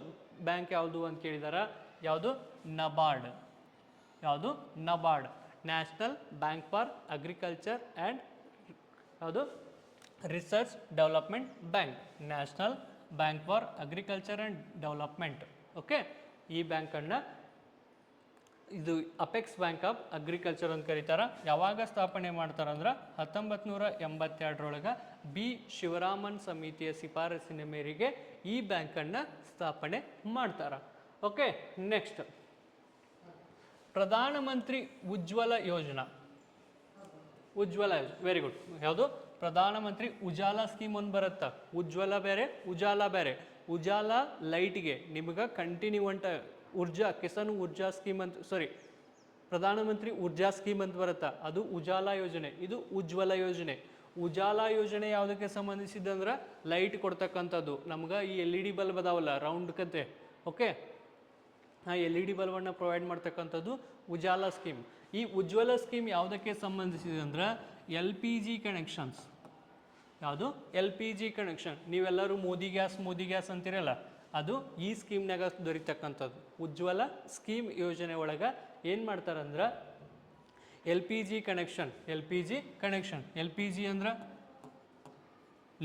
ಬ್ಯಾಂಕ್ ಯಾವುದು ಅಂತ ಕೇಳಿದಾರ, ಯಾವುದು? ನಬಾರ್ಡ್. ಯಾವುದು? NABARD, national bank for agriculture and ಯಾವುದು? Research development bank, national bank for agriculture and development. Okay, ಈ ಬ್ಯಾಂಕನ್ನು ಇದು ಅಪೆಕ್ಸ್ ಬ್ಯಾಂಕ್ ಆಫ್ ಅಗ್ರಿಕಲ್ಚರ್ ಅಂತ ಕರೀತಾರೆ. ಯಾವಾಗ ಸ್ಥಾಪನೆ ಮಾಡ್ತಾರಂದ್ರೆ 1982 ಬಿ ಶಿವರಾಮನ್ ಸಮಿತಿಯ ಶಿಫಾರಸಿನ ಮೇರೆಗೆ ಈ ಬ್ಯಾಂಕನ್ನು ಸ್ಥಾಪನೆ ಮಾಡ್ತಾರೆ. ಓಕೆ, ನೆಕ್ಸ್ಟ್, ಪ್ರಧಾನಮಂತ್ರಿ ಉಜ್ವಲ ಯೋಜನಾ. ಉಜ್ವಲ ಯೋಜನೆ, ವೆರಿ ಗುಡ್. ಯಾವುದು? ಪ್ರಧಾನಮಂತ್ರಿ ಉಜಾಲ ಸ್ಕೀಮ್ ಒಂದು ಬರುತ್ತಾ, ಉಜ್ವಲ ಬೇರೆ ಉಜಾಲ ಬೇರೆ. ಉಜಾಲ ಲೈಟ್ಗೆ ನಿಮ್ಗೆ ಕಂಟಿನ್ಯೂಂಟ್ ಊರ್ಜಾ ಕಿಸಾನ್ ಊರ್ಜಾ ಸ್ಕೀಮ್ ಅಂತ, ಸಾರಿ, ಪ್ರಧಾನಮಂತ್ರಿ ಊರ್ಜಾ ಸ್ಕೀಮ್ ಅಂತ ಬರುತ್ತಾ, ಅದು ಉಜಾಲ ಯೋಜನೆ. ಇದು ಉಜ್ವಲ ಯೋಜನೆ. ಉಜಾಲ ಯೋಜನೆ ಯಾವುದಕ್ಕೆ ಸಂಬಂಧಿಸಿದಂದ್ರೆ ಲೈಟ್ ಕೊಡ್ತಕ್ಕಂಥದ್ದು. ನಮ್ಗೆ ಈ LED ಬಲ್ಬ್ ಅದಾವಲ್ಲ ರೌಂಡ್ ಕತೆ, ಓಕೆ, ಆ LED ಬಲ್ಬನ್ನು ಪ್ರೊವೈಡ್ ಮಾಡ್ತಕ್ಕಂಥದ್ದು ಉಜಾಲ ಸ್ಕೀಮ್. ಈ ಉಜ್ವಲ ಸ್ಕೀಮ್ ಯಾವುದಕ್ಕೆ ಸಂಬಂಧಿಸಿದೆ ಅಂದ್ರೆ LPG ಕನೆಕ್ಷನ್ಸ್. ಯಾವುದು? LPG connection. ನೀವೆಲ್ಲರೂ ಮೋದಿ ಗ್ಯಾಸ್ ಅಂತಿರಲ್ಲ, ಅದು ಈ ಸ್ಕೀಮ್ನಾಗ ದೊರೀತಕ್ಕಂಥದ್ದು. ಉಜ್ವಲ ಸ್ಕೀಮ್ ಯೋಜನೆ ಒಳಗೆ ಏನು ಮಾಡ್ತಾರಂದ್ರೆ LPG ಕನೆಕ್ಷನ್. LPG ಅಂದ್ರೆ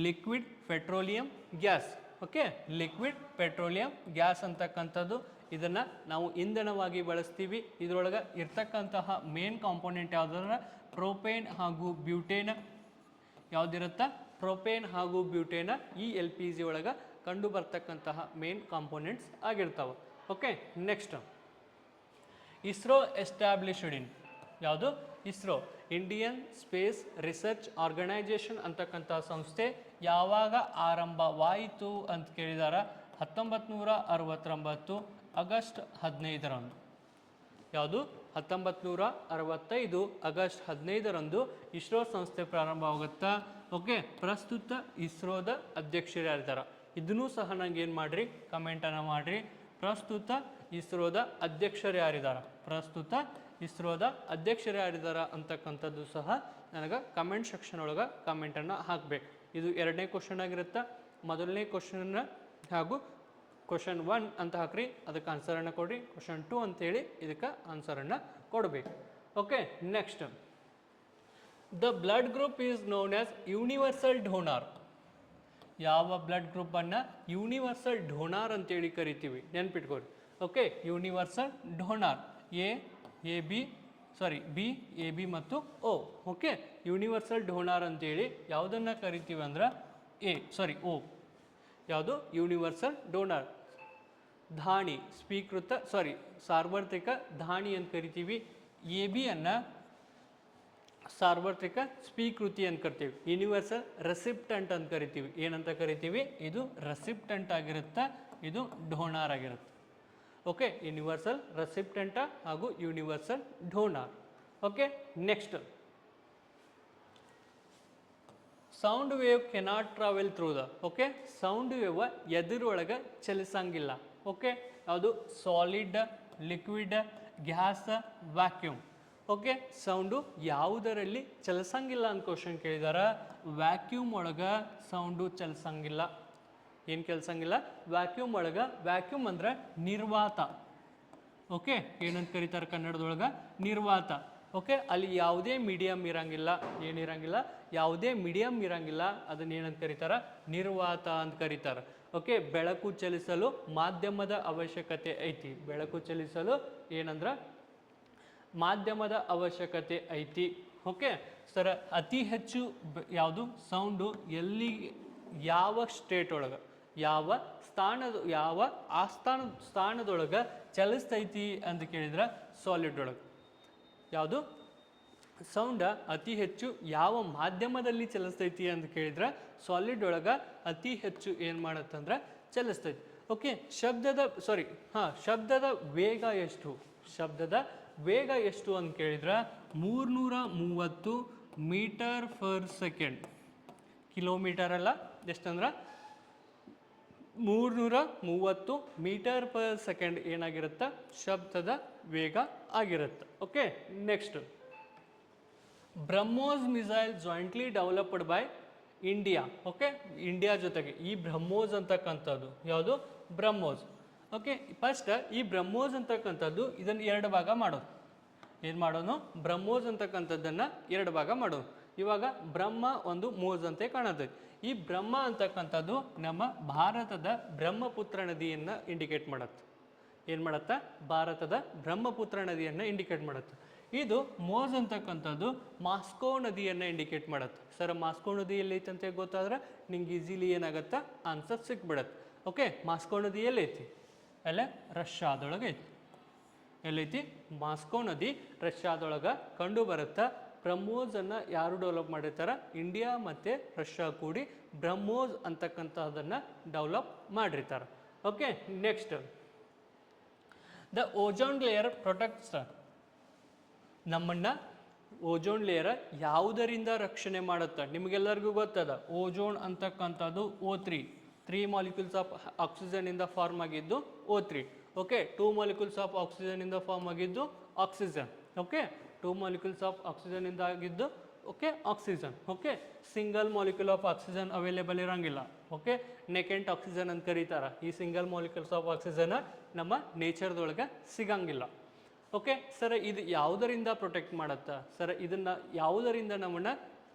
liquid petroleum gas. Okay, liquid petroleum gas ಅಂತಕ್ಕಂಥದ್ದು, ಇದನ್ನು ನಾವು ಇಂಧನವಾಗಿ ಬಳಸ್ತೀವಿ. ಇದರೊಳಗೆ ಇರ್ತಕ್ಕಂತಹ ಮೇನ್ ಕಾಂಪೋನೆಂಟ್ ಯಾವುದಂದ್ರೆ ಪ್ರೋಪೇನ್ ಹಾಗೂ ಬ್ಯೂಟೇನ್. ಯಾವುದಿರುತ್ತಾ? ಪ್ರೋಪೇನ್ ಹಾಗೂ ಬ್ಯೂಟೇನ ಈ LPG ಒಳಗೆ ಕಂಡು ಬರ್ತಕ್ಕಂತಹ ಮೇನ್ ಕಾಂಪೋನೆಂಟ್ಸ್ ಆಗಿರ್ತಾವೆ. Okay, next, ISRO established in. ಯಾವುದು? ISRO, Indian space research organisation ಅಂತಕ್ಕಂಥ ಸಂಸ್ಥೆ ಯಾವಾಗ ಆರಂಭವಾಯಿತು ಅಂತ ಕೇಳಿದಾರ? 1969 ಆಗಸ್ಟ್ 15ರಂದು. ಯಾವುದು? 1965 ಆಗಸ್ಟ್ 15ರಂದು ಇಸ್ರೋ ಸಂಸ್ಥೆ ಪ್ರಾರಂಭವಾಗುತ್ತಾ. ಓಕೆ, ಪ್ರಸ್ತುತ ಇಸ್ರೋದ ಅಧ್ಯಕ್ಷರು ಯಾರಿದ್ದಾರೆ? ಇದನ್ನೂ ಸಹ ನಂಗೆ ಏನು ಮಾಡಿರಿ, ಕಮೆಂಟನ್ನು ಮಾಡಿರಿ. ಪ್ರಸ್ತುತ ಇಸ್ರೋದ ಅಧ್ಯಕ್ಷರು ಯಾರಿದ್ದಾರೆ? ಪ್ರಸ್ತುತ ಇಸ್ರೋದ ಅಧ್ಯಕ್ಷರು ಯಾರಿದ್ದಾರೆ ಅಂತಕ್ಕಂಥದ್ದು ಸಹ ನನಗೆ ಕಮೆಂಟ್ ಸೆಕ್ಷನ್ ಒಳಗೆ ಕಮೆಂಟನ್ನು ಹಾಕಬೇಕು. ಇದು ಎರಡನೇ ಕ್ವಶನ್ ಆಗಿರುತ್ತೆ. ಮೊದಲನೇ ಕ್ವಶನ್ನ ಹಾಗೂ ಕ್ವಶನ್ 1 ಅಂತ ಹಾಕ್ರಿ, ಅದಕ್ಕೆ ಆನ್ಸರನ್ನು ಕೊಡ್ರಿ. ಕ್ವಶನ್ 2 ಅಂತೇಳಿ ಇದಕ್ಕೆ ಆನ್ಸರನ್ನು ಕೊಡಬೇಕು. Okay, next, the blood group is known as universal donor. ಯಾವ ಬ್ಲಡ್ ಗ್ರೂಪನ್ನು ಯೂನಿವರ್ಸಲ್ ಡೋನಾರ್ ಅಂತೇಳಿ ಕರಿತೀವಿ? ನೆನ್ಪಿಟ್ಕೊರಿ. Okay, universal donor B A B ಮತ್ತು ಓ. ಓಕೆ, ಯೂನಿವರ್ಸಲ್ ಡೋನಾರ್ ಅಂತೇಳಿ ಯಾವುದನ್ನು ಕರಿತೀವಿ ಅಂದ್ರೆ ಓ. ಯಾವುದು? Universal donor. ದಾನಿ ಸಾರ್ವತ್ರಿಕ ದಾನಿ ಅಂತ ಕರಿತೀವಿ. ಎ ಬಿ ಅನ್ನು ಸಾರ್ವತ್ರಿಕ ಸ್ವೀಕೃತಿ ಅಂತ ಕರಿತೀವಿ. ಯೂನಿವರ್ಸಲ್ ರೆಸಿಪ್ಟೆಂಟ್ ಅಂತ ಕರಿತೀವಿ. ಏನಂತ ಕರಿತೀವಿ? ಇದು ರೆಸಿಪ್ಟೆಂಟ್ ಆಗಿರುತ್ತೆ, ಇದು ಡೋನಾರ್ ಆಗಿರುತ್ತೆ. ಓಕೆ, ಯೂನಿವರ್ಸಲ್ ರೆಸಿಪ್ಟೆಂಟ ಹಾಗೂ universal donor. Okay, next, sound wave cannot travel through the. Okay, sound wave ಎದುರೊಳಗೆ ಚಲಿಸಂಗಿಲ್ಲ. ಓಕೆ, ಯಾವುದು? Solid, liquid, gas, vacuum. Okay, sound ಯಾವುದರಲ್ಲಿ ಚಲಿಸಂಗಿಲ್ಲ ಅಂತ ಕ್ವಶನ್ ಕೇಳಿದಾರ. ವ್ಯಾಕ್ಯೂಮ್ ಒಳಗೆ ಸೌಂಡು ಚಲಿಸಂಗಿಲ್ಲ. ಏನು ಕೆಲಸಂಗಿಲ್ಲ? ವ್ಯಾಕ್ಯೂಮ್ ಒಳಗೆ. ವ್ಯಾಕ್ಯೂಮ್ ಅಂದ್ರೆ ನಿರ್ವಾತ. ಓಕೆ, ಏನಂತ ಕರೀತಾರೆ ಕನ್ನಡದೊಳಗೆ? ನಿರ್ವಾತ. ಓಕೆ, ಅಲ್ಲಿ ಯಾವುದೇ ಮೀಡಿಯಮ್ ಇರಂಗಿಲ್ಲ. ಏನಿರಂಗಿಲ್ಲ? ಯಾವುದೇ ಮೀಡಿಯಮ್ ಇರಂಗಿಲ್ಲ. ಅದನ್ನ ಏನಂತ ಕರೀತಾರೆ? ನಿರ್ವಾತ ಅಂತ ಕರೀತಾರೆ. ಓಕೆ, ಬೆಳಕು ಚಲಿಸಲು ಮಾಧ್ಯಮದ ಅವಶ್ಯಕತೆ ಐತಿ. ಬೆಳಕು ಚಲಿಸಲು ಏನಂದ್ರೆ ಮಾಧ್ಯಮದ ಅವಶ್ಯಕತೆ ಐತಿ. ಓಕೆ ಸರ್, ಅತಿ ಹೆಚ್ಚು ಯಾವುದು ಸೌಂಡು ಎಲ್ಲಿ, ಯಾವ ಸ್ಟೇಟ್ ಒಳಗೆ, ಯಾವ ಸ್ಥಾನದೊಳಗೆ ಚಲಿಸ್ತೈತಿ ಅಂತ ಕೇಳಿದ್ರೆ ಸಾಲಿಡ್ ಒಳಗೆ. ಯಾವುದು ಸೌಂಡ ಅತಿ ಹೆಚ್ಚು ಯಾವ ಮಾಧ್ಯಮದಲ್ಲಿ ಚಲಿಸ್ತೈತಿ ಅಂತ ಕೇಳಿದ್ರೆ ಸಾಲಿಡ್ ಒಳಗೆ ಅತಿ ಹೆಚ್ಚು ಏನು ಮಾಡತ್ತಂದ್ರೆ ಚಲಿಸ್ತೈತಿ. ಓಕೆ, ಶಬ್ದದ ವೇಗ ಎಷ್ಟು? ಶಬ್ದದ ವೇಗ ಎಷ್ಟು ಅಂತ ಕೇಳಿದ್ರೆ 330 ಮೀಟರ್ ಪರ್ ಸೆಕೆಂಡ್. ಕಿಲೋಮೀಟರ್ ಅಲ್ಲ, ಎಷ್ಟಂದ್ರೆ 330 ಮೀಟರ್ ಪರ್ ಸೆಕೆಂಡ್ ಏನಾಗಿರುತ್ತೆ? ಶಬ್ದದ ವೇಗ ಆಗಿರುತ್ತೆ. Okay, next, BrahMos missile jointly developed by India. Okay, India ಜೊತೆಗೆ ಈ ಬ್ರಹ್ಮೋಸ್ ಅಂತಕ್ಕಂಥದ್ದು ಯಾವುದು? ಬ್ರಹ್ಮೋಸ್. ಓಕೆ, ಫಸ್ಟ್ ಈ ಬ್ರಹ್ಮೋಸ್ ಅಂತಕ್ಕಂಥದ್ದು ಇದನ್ನು 2 ಭಾಗ ಮಾಡೋದು. ಏನು ಮಾಡೋನು? ಬ್ರಹ್ಮೋಸ್ ಅಂತಕ್ಕಂಥದ್ದನ್ನು 2 ಭಾಗ ಮಾಡೋದು. ಇವಾಗ ಬ್ರಹ್ಮ ಒಂದು ಮೋಸ್ ಅಂತ ಕಾಣತೈತಿ. ಈ ಬ್ರಹ್ಮ ಅಂತಕ್ಕಂಥದ್ದು ನಮ್ಮ ಭಾರತದ ಬ್ರಹ್ಮಪುತ್ರ ನದಿಯನ್ನು ಇಂಡಿಕೇಟ್ ಮಾಡುತ್ತೆ. ಏನು ಮಾಡುತ್ತೆ? ಭಾರತದ ಬ್ರಹ್ಮಪುತ್ರ ನದಿಯನ್ನು ಇಂಡಿಕೇಟ್ ಮಾಡುತ್ತೆ. ಇದು ಮೋಸ್ ಅಂತಕ್ಕಂಥದ್ದು ಮಾಸ್ಕೋ ನದಿಯನ್ನು ಇಂಡಿಕೇಟ್ ಮಾಡುತ್ತೆ. ಸರ್, ಮಾಸ್ಕೋ ನದಿ ಎಲ್ಲೈತೆ ಅಂತ ಗೊತ್ತಾದ್ರೆ ನಿಂಗೆ ಈಸಿಲಿ ಏನಾಗುತ್ತೆ? ಆನ್ಸರ್ ಸಿಕ್ಬಿಡತ್ತೆ. ಓಕೆ, ಮಾಸ್ಕೋ ನದಿ ಎಲ್ಲೈತಿ? ಅಲ್ಲೇ ರಷ್ಯಾದೊಳಗೆ ಐತಿ. ಎಲ್ಲೈತಿ? ಮಾಸ್ಕೋ ನದಿ ರಷ್ಯಾದೊಳಗೆ ಕಂಡು ಬರುತ್ತೆ. ಬ್ರಹ್ಮೋಸನ್ನು ಯಾರು ಡೆವಲಪ್ ಮಾಡಿರ್ತಾರೆ? ಇಂಡಿಯಾ ಮತ್ತು ರಷ್ಯಾ ಕೂಡಿ ಬ್ರಹ್ಮೋಸ್ ಅಂತಕ್ಕಂಥದ್ದನ್ನು ಡೆವಲಪ್ ಮಾಡಿರ್ತಾರೆ. Okay, next, the ozone layer protects. ನಮ್ಮನ್ನು ಓಜೋನ್ ಲೇಯರ್ ಯಾವುದರಿಂದ ರಕ್ಷಣೆ ಮಾಡುತ್ತೆ? ನಿಮಗೆಲ್ಲರಿಗೂ ಗೊತ್ತದ, ಓಜೋನ್ ಅಂತಕ್ಕಂಥದ್ದು O3 ಮಾಲಿಕ್ಯೂಲ್ಸ್ ಆಫ್ ಆಕ್ಸಿಜನ್ನಿಂದ ಫಾರ್ಮ್ ಆಗಿದ್ದು O3. ಓಕೆ, 2 ಮಾಲಿಕ್ಯೂಲ್ಸ್ ಆಫ್ ಆಕ್ಸಿಜನ್ನಿಂದ ಫಾರ್ಮ್ ಆಗಿದ್ದು ಆಕ್ಸಿಜನ್. ಓಕೆ, 2 ಮಾಲಿಕ್ಯೂಲ್ಸ್ ಆಫ್ ಆಕ್ಸಿಜನ್ನಿಂದ ಆಗಿದ್ದು oxygen. Okay, single molecule of oxygen available ಇರೋಂಗಿಲ್ಲ. ಓಕೆ, ನೆಕೆಂಟ್ ಆಕ್ಸಿಜನ್ ಅಂತ ಕರೀತಾರೆ. ಈ ಸಿಂಗಲ್ ಮಾಲಿಕ್ಯೂಲ್ಸ್ ಆಫ್ ಆಕ್ಸಿಜನ್ ನಮ್ಮ ನೇಚರ್ದೊಳಗೆ ಸಿಗಂಗಿಲ್ಲ. ಓಕೆ ಸರ್, ಇದು ಯಾವುದರಿಂದ ಪ್ರೊಟೆಕ್ಟ್ ಮಾಡುತ್ತಾ? ಸರ್, ಇದನ್ನು ಯಾವುದರಿಂದ ನಮ್ಮನ್ನು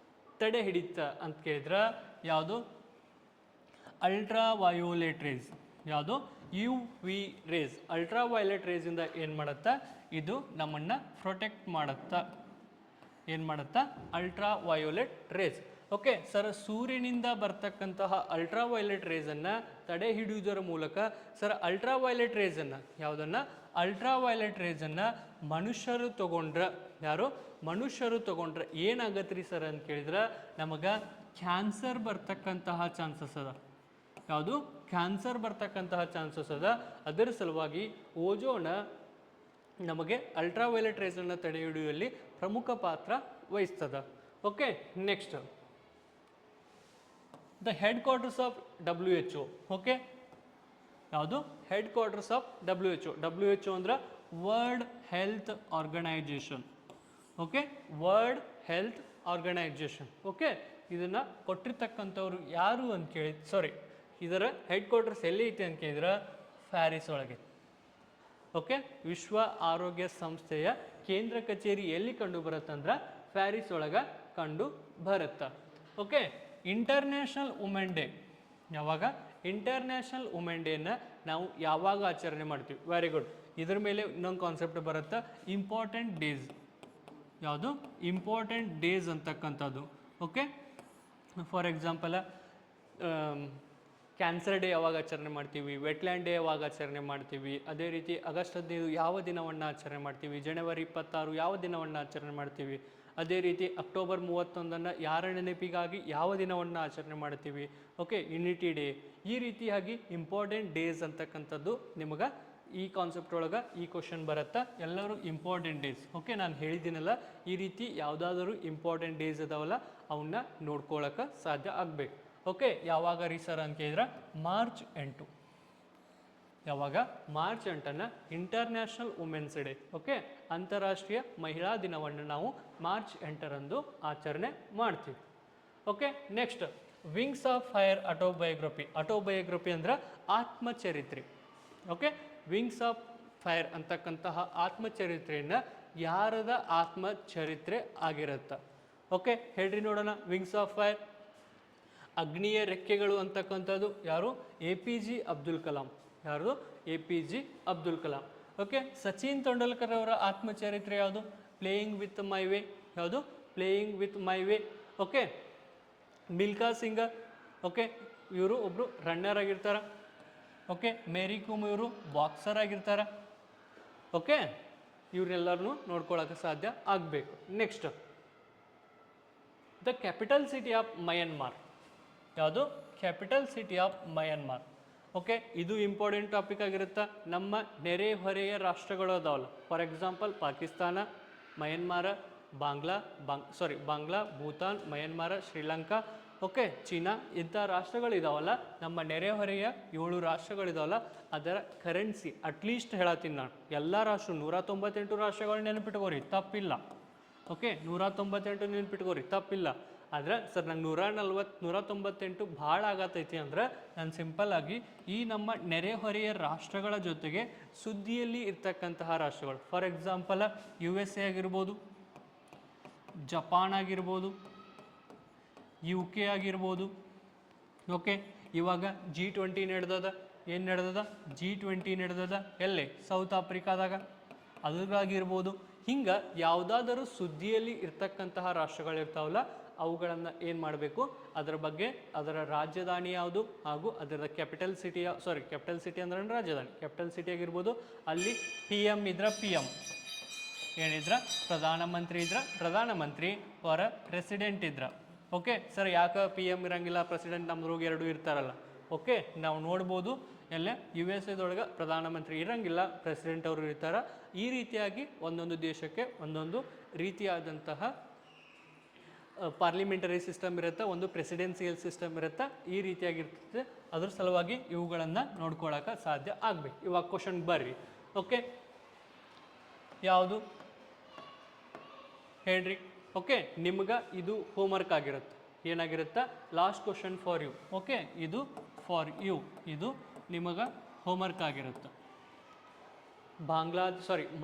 ತಡೆ ಹಿಡಿತಾ ಅಂತ ಕೇಳಿದ್ರೆ ಯಾವುದು? Ultraviolet rays. ಯಾವುದು? UV rays. ಅಲ್ಟ್ರಾ ವಯೋಲೆಟ್ ರೇಸಿಂದ ಏನು ಮಾಡುತ್ತಾ? ಇದು ನಮ್ಮನ್ನು ಪ್ರೊಟೆಕ್ಟ್ ಮಾಡುತ್ತಾ. ಏನು ಮಾಡುತ್ತಾ? Ultraviolet rays. Okay sir, ಸೂರ್ಯನಿಂದ ಬರ್ತಕ್ಕಂತಹ ಅಲ್ಟ್ರಾ ವಯೋಲೆಟ್ ರೇಸನ್ನು ತಡೆ ಹಿಡಿಯುವುದರ ಮೂಲಕ ಸರ್ ಅಲ್ಟ್ರಾ ವಯೋಲೆಟ್ ರೇಸನ್ನು ಯಾವುದನ್ನು? ಅಲ್ಟ್ರಾ ವಯೋಲೆಟ್ ರೇಸನ್ನು ಮನುಷ್ಯರು ತಗೊಂಡ್ರೆ, ಯಾರು? ಮನುಷ್ಯರು ತಗೊಂಡ್ರೆ ಏನಾಗತ್ತೆ ರೀ ಸರ್ ಅಂತ ಕೇಳಿದ್ರೆ ನಮಗೆ ಕ್ಯಾನ್ಸರ್ ಬರ್ತಕ್ಕಂತಹ ಚಾನ್ಸಸ್ ಅದ. ಯಾವುದು? ಕ್ಯಾನ್ಸರ್ ಬರ್ತಕ್ಕಂತಹ ಚಾನ್ಸಸ್ ಅದ. ಅದರ ಸಲುವಾಗಿ ಓಜೋನ್ ನಮಗೆ ಅಲ್ಟ್ರಾ ವಯೋಲೆಟ್ ರೇಸನ್ನು ತಡೆ ಹಿಡಿಯುವಲ್ಲಿ ಪ್ರಮುಖ ಪಾತ್ರ ವಹಿಸ್ತದ. Okay, next, the headquarters of WHO. Okay, ಯಾವುದು? Headquarters of WHO. WHO ಅಂದ್ರೆ world health organisation. Okay, world health organisation. Okay, ಇದನ್ನು ಕೊಟ್ಟಿರ್ತಕ್ಕಂಥವ್ರು ಯಾರು ಅಂತ ಕೇಳಿ, ಸಾರಿ, ಇದರ ಹೆಡ್ ಕ್ವಾರ್ಟರ್ಸ್ ಎಲ್ಲಿ ಐತೆ ಅಂತ ಕೇಳಿದ್ರೆ ಪ್ಯಾರಿಸ್ ಒಳಗೆ. ಓಕೆ, ವಿಶ್ವ ಆರೋಗ್ಯ ಸಂಸ್ಥೆಯ ಕೇಂದ್ರ ಕಚೇರಿ ಎಲ್ಲಿ ಕಂಡು ಬರುತ್ತಂದ್ರೆ ಪ್ಯಾರಿಸ್ ಒಳಗೆ ಕಂಡು ಬರುತ್ತೆ. ಓಕೆ, ಇಂಟರ್ನ್ಯಾಷನಲ್ ವುಮೆನ್ ಡೇ ಯಾವಾಗ? ಇಂಟರ್ನ್ಯಾಷನಲ್ ವುಮೆನ್ ಡೇನ ನಾವು ಯಾವಾಗ ಆಚರಣೆ ಮಾಡ್ತೀವಿ? Very good. ಇದ್ರ ಮೇಲೆ ಇನ್ನೊಂದು ಕಾನ್ಸೆಪ್ಟ್ ಬರುತ್ತೆ, ಇಂಪಾರ್ಟೆಂಟ್ ಡೇಸ್. ಯಾವುದು? ಇಂಪಾರ್ಟೆಂಟ್ ಡೇಸ್ ಅಂತಕ್ಕಂಥದ್ದು. Okay, for example cancer day ಯಾವಾಗ ಆಚರಣೆ ಮಾಡ್ತೀವಿ? ವೆಟ್ಲ್ಯಾಂಡ್ ಡೇ ಯಾವಾಗ ಆಚರಣೆ ಮಾಡ್ತೀವಿ? ಅದೇ ರೀತಿ ಆಗಸ್ಟ್ 15 ಯಾವ ದಿನವನ್ನು ಆಚರಣೆ ಮಾಡ್ತೀವಿ? ಜನವರಿ 26 ಯಾವ ದಿನವನ್ನು ಆಚರಣೆ ಮಾಡ್ತೀವಿ? ಅದೇ ರೀತಿ ಅಕ್ಟೋಬರ್ 31 ಯಾರ ನೆನಪಿಗಾಗಿ ಯಾವ ದಿನವನ್ನು ಆಚರಣೆ ಮಾಡ್ತೀವಿ? Okay, unity day. ಈ ರೀತಿಯಾಗಿ ಇಂಪಾರ್ಟೆಂಟ್ ಡೇಸ್ ಅಂತಕ್ಕಂಥದ್ದು ನಿಮಗೆ ಈ ಕಾನ್ಸೆಪ್ಟ್ ಒಳಗೆ ಈ ಕ್ವಶನ್ ಬರುತ್ತೆ. ಎಲ್ಲರೂ ಇಂಪಾರ್ಟೆಂಟ್ ಡೇಸ್. ಓಕೆ, ನಾನು ಹೇಳಿದ್ದೀನಲ್ಲ, ಈ ರೀತಿ ಯಾವುದಾದ್ರೂ ಇಂಪಾರ್ಟೆಂಟ್ ಡೇಸ್ ಅದಾವಲ್ಲ ಅವನ್ನ ನೋಡ್ಕೊಳ್ಳೋಕೆ ಸಾಧ್ಯ ಆಗಬೇಕು. ಓಕೆ, ಯಾವಾಗ ರೀ ಸರ್ ಅಂತ ಕೇಳಿದ್ರೆ ಮಾರ್ಚ್ 8. ಯಾವಾಗ? March 8 international women's day. Okay, ಅಂತಾರಾಷ್ಟ್ರೀಯ ಮಹಿಳಾ ದಿನವನ್ನು ನಾವು ಮಾರ್ಚ್ 8 ಆಚರಣೆ ಮಾಡ್ತೀವಿ. Okay, next, wings of fire autobiography. Autobiography ಅಂದ್ರೆ ಆತ್ಮಚರಿತ್ರೆ. ಓಕೆ, ವಿಂಗ್ಸ್ ಆಫ್ ಫೈರ್ ಅಂತಕ್ಕಂತಹ ಆತ್ಮಚರಿತ್ರೆಯನ್ನು ಯಾರದ ಆತ್ಮಚರಿತ್ರೆ ಆಗಿರುತ್ತೆ? ಓಕೆ, ಹೇಳ್ರಿ ನೋಡೋಣ. ವಿಂಗ್ಸ್ ಆಫ್ ಫೈರ್, ಅಗ್ನಿಯ ರೆಕ್ಕೆಗಳು ಅಂತಕ್ಕಂಥದ್ದು ಯಾರು? APJ ಅಬ್ದುಲ್ ಕಲಾಂ. ಯಾರು? APJ ಅಬ್ದುಲ್ ಕಲಾಂ. ಓಕೆ, ಸಚಿನ್ ತೆಂಡೂಲ್ಕರ್ ಅವರ ಆತ್ಮಚರಿತ್ರೆ ಯಾವುದು? Playing with my way. ಯಾವುದು? Playing with my way. Okay, Milkha Singh. Okay, ಇವರು ಒಬ್ಬರು ರನ್ನರ್ ಆಗಿರ್ತಾರೆ. ಓಕೆ, ಮೇರಿ ಕೋಮ್ ಇವರು ಬಾಕ್ಸರ್ ಆಗಿರ್ತಾರೆ. ಓಕೆ, ಇವ್ರನ್ನೆಲ್ಲರನ್ನೂ ನೋಡ್ಕೊಳ್ಳೋಕೆ ಸಾಧ್ಯ ಆಗಬೇಕು. Next, the capital city of Myanmar. ಯಾವುದು? Capital city of Myanmar. Okay, ಇದು ಇಂಪಾರ್ಟೆಂಟ್ ಟಾಪಿಕ್ ಆಗಿರುತ್ತೆ. ನಮ್ಮ ನೆರೆಹೊರೆಯ ರಾಷ್ಟ್ರಗಳು ಅದಾವಲ್ಲ, for example Pakistan, Myanmar, Bangla, Bhutan, Myanmar, Sri Lanka, okay, China, ಇಂಥ ರಾಷ್ಟ್ರಗಳಿದಾವಲ್ಲ, ನಮ್ಮ ನೆರೆಹೊರೆಯ 7 ರಾಷ್ಟ್ರಗಳಿದಾವಲ್ಲ, ಅದರ ಕರೆನ್ಸಿ ಅಟ್ಲೀಸ್ಟ್ ಹೇಳತ್ತೀನಿ ನಾನು, ಎಲ್ಲ ರಾಷ್ಟ್ರ 198 ರಾಷ್ಟ್ರಗಳು ನೆನಪಿಟ್ಕೋರಿ, ತಪ್ಪಿಲ್ಲ. ಓಕೆ, 198 ನೆನಪಿಟ್ಕೋರಿ, ತಪ್ಪಿಲ್ಲ. ಆದ್ರೆ ಸರ್ ನಂಗೆ 198 ಭಾಳ ಆಗತೈತಿ ಅಂದ್ರೆ ನಾನು ಸಿಂಪಲ್ ಆಗಿ ಈ ನಮ್ಮ ನೆರೆಹೊರೆಯ ರಾಷ್ಟ್ರಗಳ ಜೊತೆಗೆ ಸುದ್ದಿಯಲ್ಲಿ ಇರ್ತಕ್ಕಂತಹ ರಾಷ್ಟ್ರಗಳು, ಫಾರ್ ಎಕ್ಸಾಂಪಲ್ USA ಆಗಿರ್ಬೋದು, ಜಪಾನ್ ಆಗಿರ್ಬೋದು, UK ಆಗಿರ್ಬೋದು. ಓಕೆ, ಇವಾಗ G20 ನಡೆದದ, ಏನು ನಡೆದದ, G20 ನಡೆದದ ಎಲ್ಲಿ, ಸೌತ್ ಆಫ್ರಿಕಾದಾಗ, ಅದ್ರಾಗಿರ್ಬೋದು. ಹಿಂಗೆ ಯಾವುದಾದರೂ ಸುದ್ದಿಯಲ್ಲಿ ಇರ್ತಕ್ಕಂತಹ ರಾಷ್ಟ್ರಗಳಿರ್ತಾವಲ್ಲ, ಅವುಗಳನ್ನು ಏನು ಮಾಡಬೇಕು, ಅದರ ಬಗ್ಗೆ, ಅದರ ರಾಜಧಾನಿ ಯಾವುದು ಹಾಗೂ ಅದರ ಕ್ಯಾಪಿಟಲ್ ಸಿಟಿ ಅಂದ್ರೆ ರಾಜಧಾನಿ, ಕ್ಯಾಪಿಟಲ್ ಸಿಟಿ ಆಗಿರ್ಬೋದು, ಅಲ್ಲಿ PM ಇದ್ರೆ PM, ಏನಿದ್ರ ಪ್ರಧಾನಮಂತ್ರಿ ಇದ್ರ ಪ್ರಧಾನಮಂತ್ರಿ, ಅವರ ಪ್ರೆಸಿಡೆಂಟ್ ಇದ್ರ. ಓಕೆ ಸರ್, ಯಾಕೆ PM ಇರಂಗಿಲ್ಲ, ಪ್ರೆಸಿಡೆಂಟ್ ನಮ್ದ್ರಾಗ 2 ಇರ್ತಾರಲ್ಲ. ಓಕೆ, ನಾವು ನೋಡ್ಬೋದು ಎಲ್ಲ USA ಪ್ರಧಾನಮಂತ್ರಿ ಇರಂಗಿಲ್ಲ, ಪ್ರೆಸಿಡೆಂಟ್ ಅವರು ಇರ್ತಾರ. ಈ ರೀತಿಯಾಗಿ ಒಂದೊಂದು ದೇಶಕ್ಕೆ ಒಂದೊಂದು ರೀತಿಯಾದಂತಹ ಪಾರ್ಲಿಮೆಂಟರಿ ಸಿಸ್ಟಮ್ ಇರುತ್ತೆ, ಒಂದು ಪ್ರೆಸಿಡೆನ್ಸಿಯಲ್ ಸಿಸ್ಟಮ್ ಇರುತ್ತೆ, ಈ ರೀತಿಯಾಗಿರ್ತದೆ. ಅದ್ರ ಸಲುವಾಗಿ ಇವುಗಳನ್ನು ನೋಡ್ಕೊಳ್ಳೋಕೆ ಸಾಧ್ಯ ಆಗ್ಬೇಕು. ಇವಾಗ ಕ್ವಶನ್ ಬರ್ರಿ. ಓಕೆ, ಯಾವುದು ಹೇಳ್ರಿ. ಓಕೆ, ನಿಮ್ಗೆ ಇದು ಹೋಮ್ವರ್ಕ್ ಆಗಿರುತ್ತೆ. ಏನಾಗಿರುತ್ತೆ, last question for you. Okay, ಇದು ಫಾರ್ ಯು, ಇದು ನಿಮಗೆ ಹೋಮ್ವರ್ಕ್ ಆಗಿರುತ್ತೆ.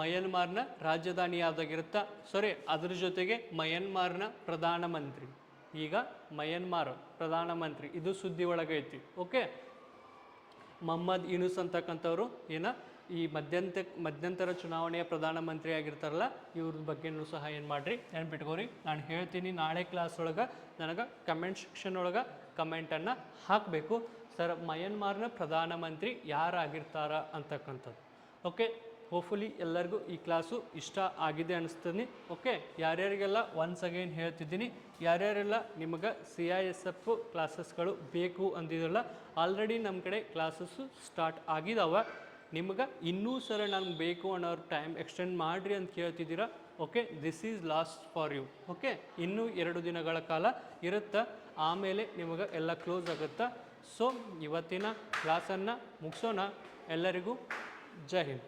ಮಯನ್ಮಾರ್ನ ರಾಜಧಾನಿ ಯಾವ್ದಾಗಿರುತ್ತಾ, ಅದ್ರ ಜೊತೆಗೆ ಮಯನ್ಮಾರ್ನ ಪ್ರಧಾನಮಂತ್ರಿ, ಈಗ ಮಯನ್ಮಾರ್ ಪ್ರಧಾನಮಂತ್ರಿ, ಇದು ಸುದ್ದಿ ಒಳಗೈತಿ. ಓಕೆ, ಮೊಹಮ್ಮದ್ ಯೂನುಸ್ ಅಂತಕ್ಕಂಥವ್ರು ಈ ಮಧ್ಯಂತರ ಚುನಾವಣೆಯ ಪ್ರಧಾನಮಂತ್ರಿ ಆಗಿರ್ತಾರಲ್ಲ, ಇವ್ರ ಬಗ್ಗೆನೂ ಸಹ ಏನು ಮಾಡಿರಿ, ನೆನ್ಪಿಟ್ಕೋರಿ. ನಾನು ಹೇಳ್ತೀನಿ, ನಾಳೆ ಕ್ಲಾಸ್ ಒಳಗೆ ನನಗೆ ಕಮೆಂಟ್ ಸೆಕ್ಷನ್ ಒಳಗೆ ಕಮೆಂಟನ್ನು ಹಾಕಬೇಕು, ಸರ್ ಮಯನ್ಮಾರ್ನ ಪ್ರಧಾನಮಂತ್ರಿ ಯಾರಾಗಿರ್ತಾರ ಅಂತಕ್ಕಂಥದ್ದು. ಓಕೆ, ಹೋಪ್ಫುಲಿ ಎಲ್ಲರಿಗೂ ಈ ಕ್ಲಾಸು ಇಷ್ಟ ಆಗಿದೆ ಅನಿಸ್ತೀನಿ. ಓಕೆ, ಯಾರ್ಯಾರಿಗೆಲ್ಲ ಒನ್ಸ್ ಅಗೈನ್ ಹೇಳ್ತಿದ್ದೀನಿ, ಯಾರ್ಯಾರೆಲ್ಲ ನಿಮಗೆ CISF ಕ್ಲಾಸಸ್ಗಳು ಬೇಕು ಅಂದಿದ್ರಲ್ಲ, ಆಲ್ರೆಡಿ ನಮ್ಮ ಕಡೆ ಕ್ಲಾಸಸ್ಸು ಸ್ಟಾರ್ಟ್ ಆಗಿದಾವೆ. ನಿಮ್ಗೆ ಇನ್ನೂ ಸರ ನನಗೆ ಬೇಕು ಅನ್ನೋರು ಟೈಮ್ ಎಕ್ಸ್ಟೆಂಡ್ ಮಾಡಿರಿ ಅಂತ ಕೇಳ್ತಿದ್ದೀರಾ. Okay, this is last for you. Okay, ಇನ್ನೂ 2 ದಿನಗಳ ಕಾಲ ಇರುತ್ತೆ, ಆಮೇಲೆ ನಿಮಗೆ ಎಲ್ಲ ಕ್ಲೋಸ್ ಆಗುತ್ತೆ. ಸೊ ಇವತ್ತಿನ ಕ್ಲಾಸನ್ನು ಮುಗಿಸೋಣ. ಎಲ್ಲರಿಗೂ ಜೈ ಹಿಂದ್.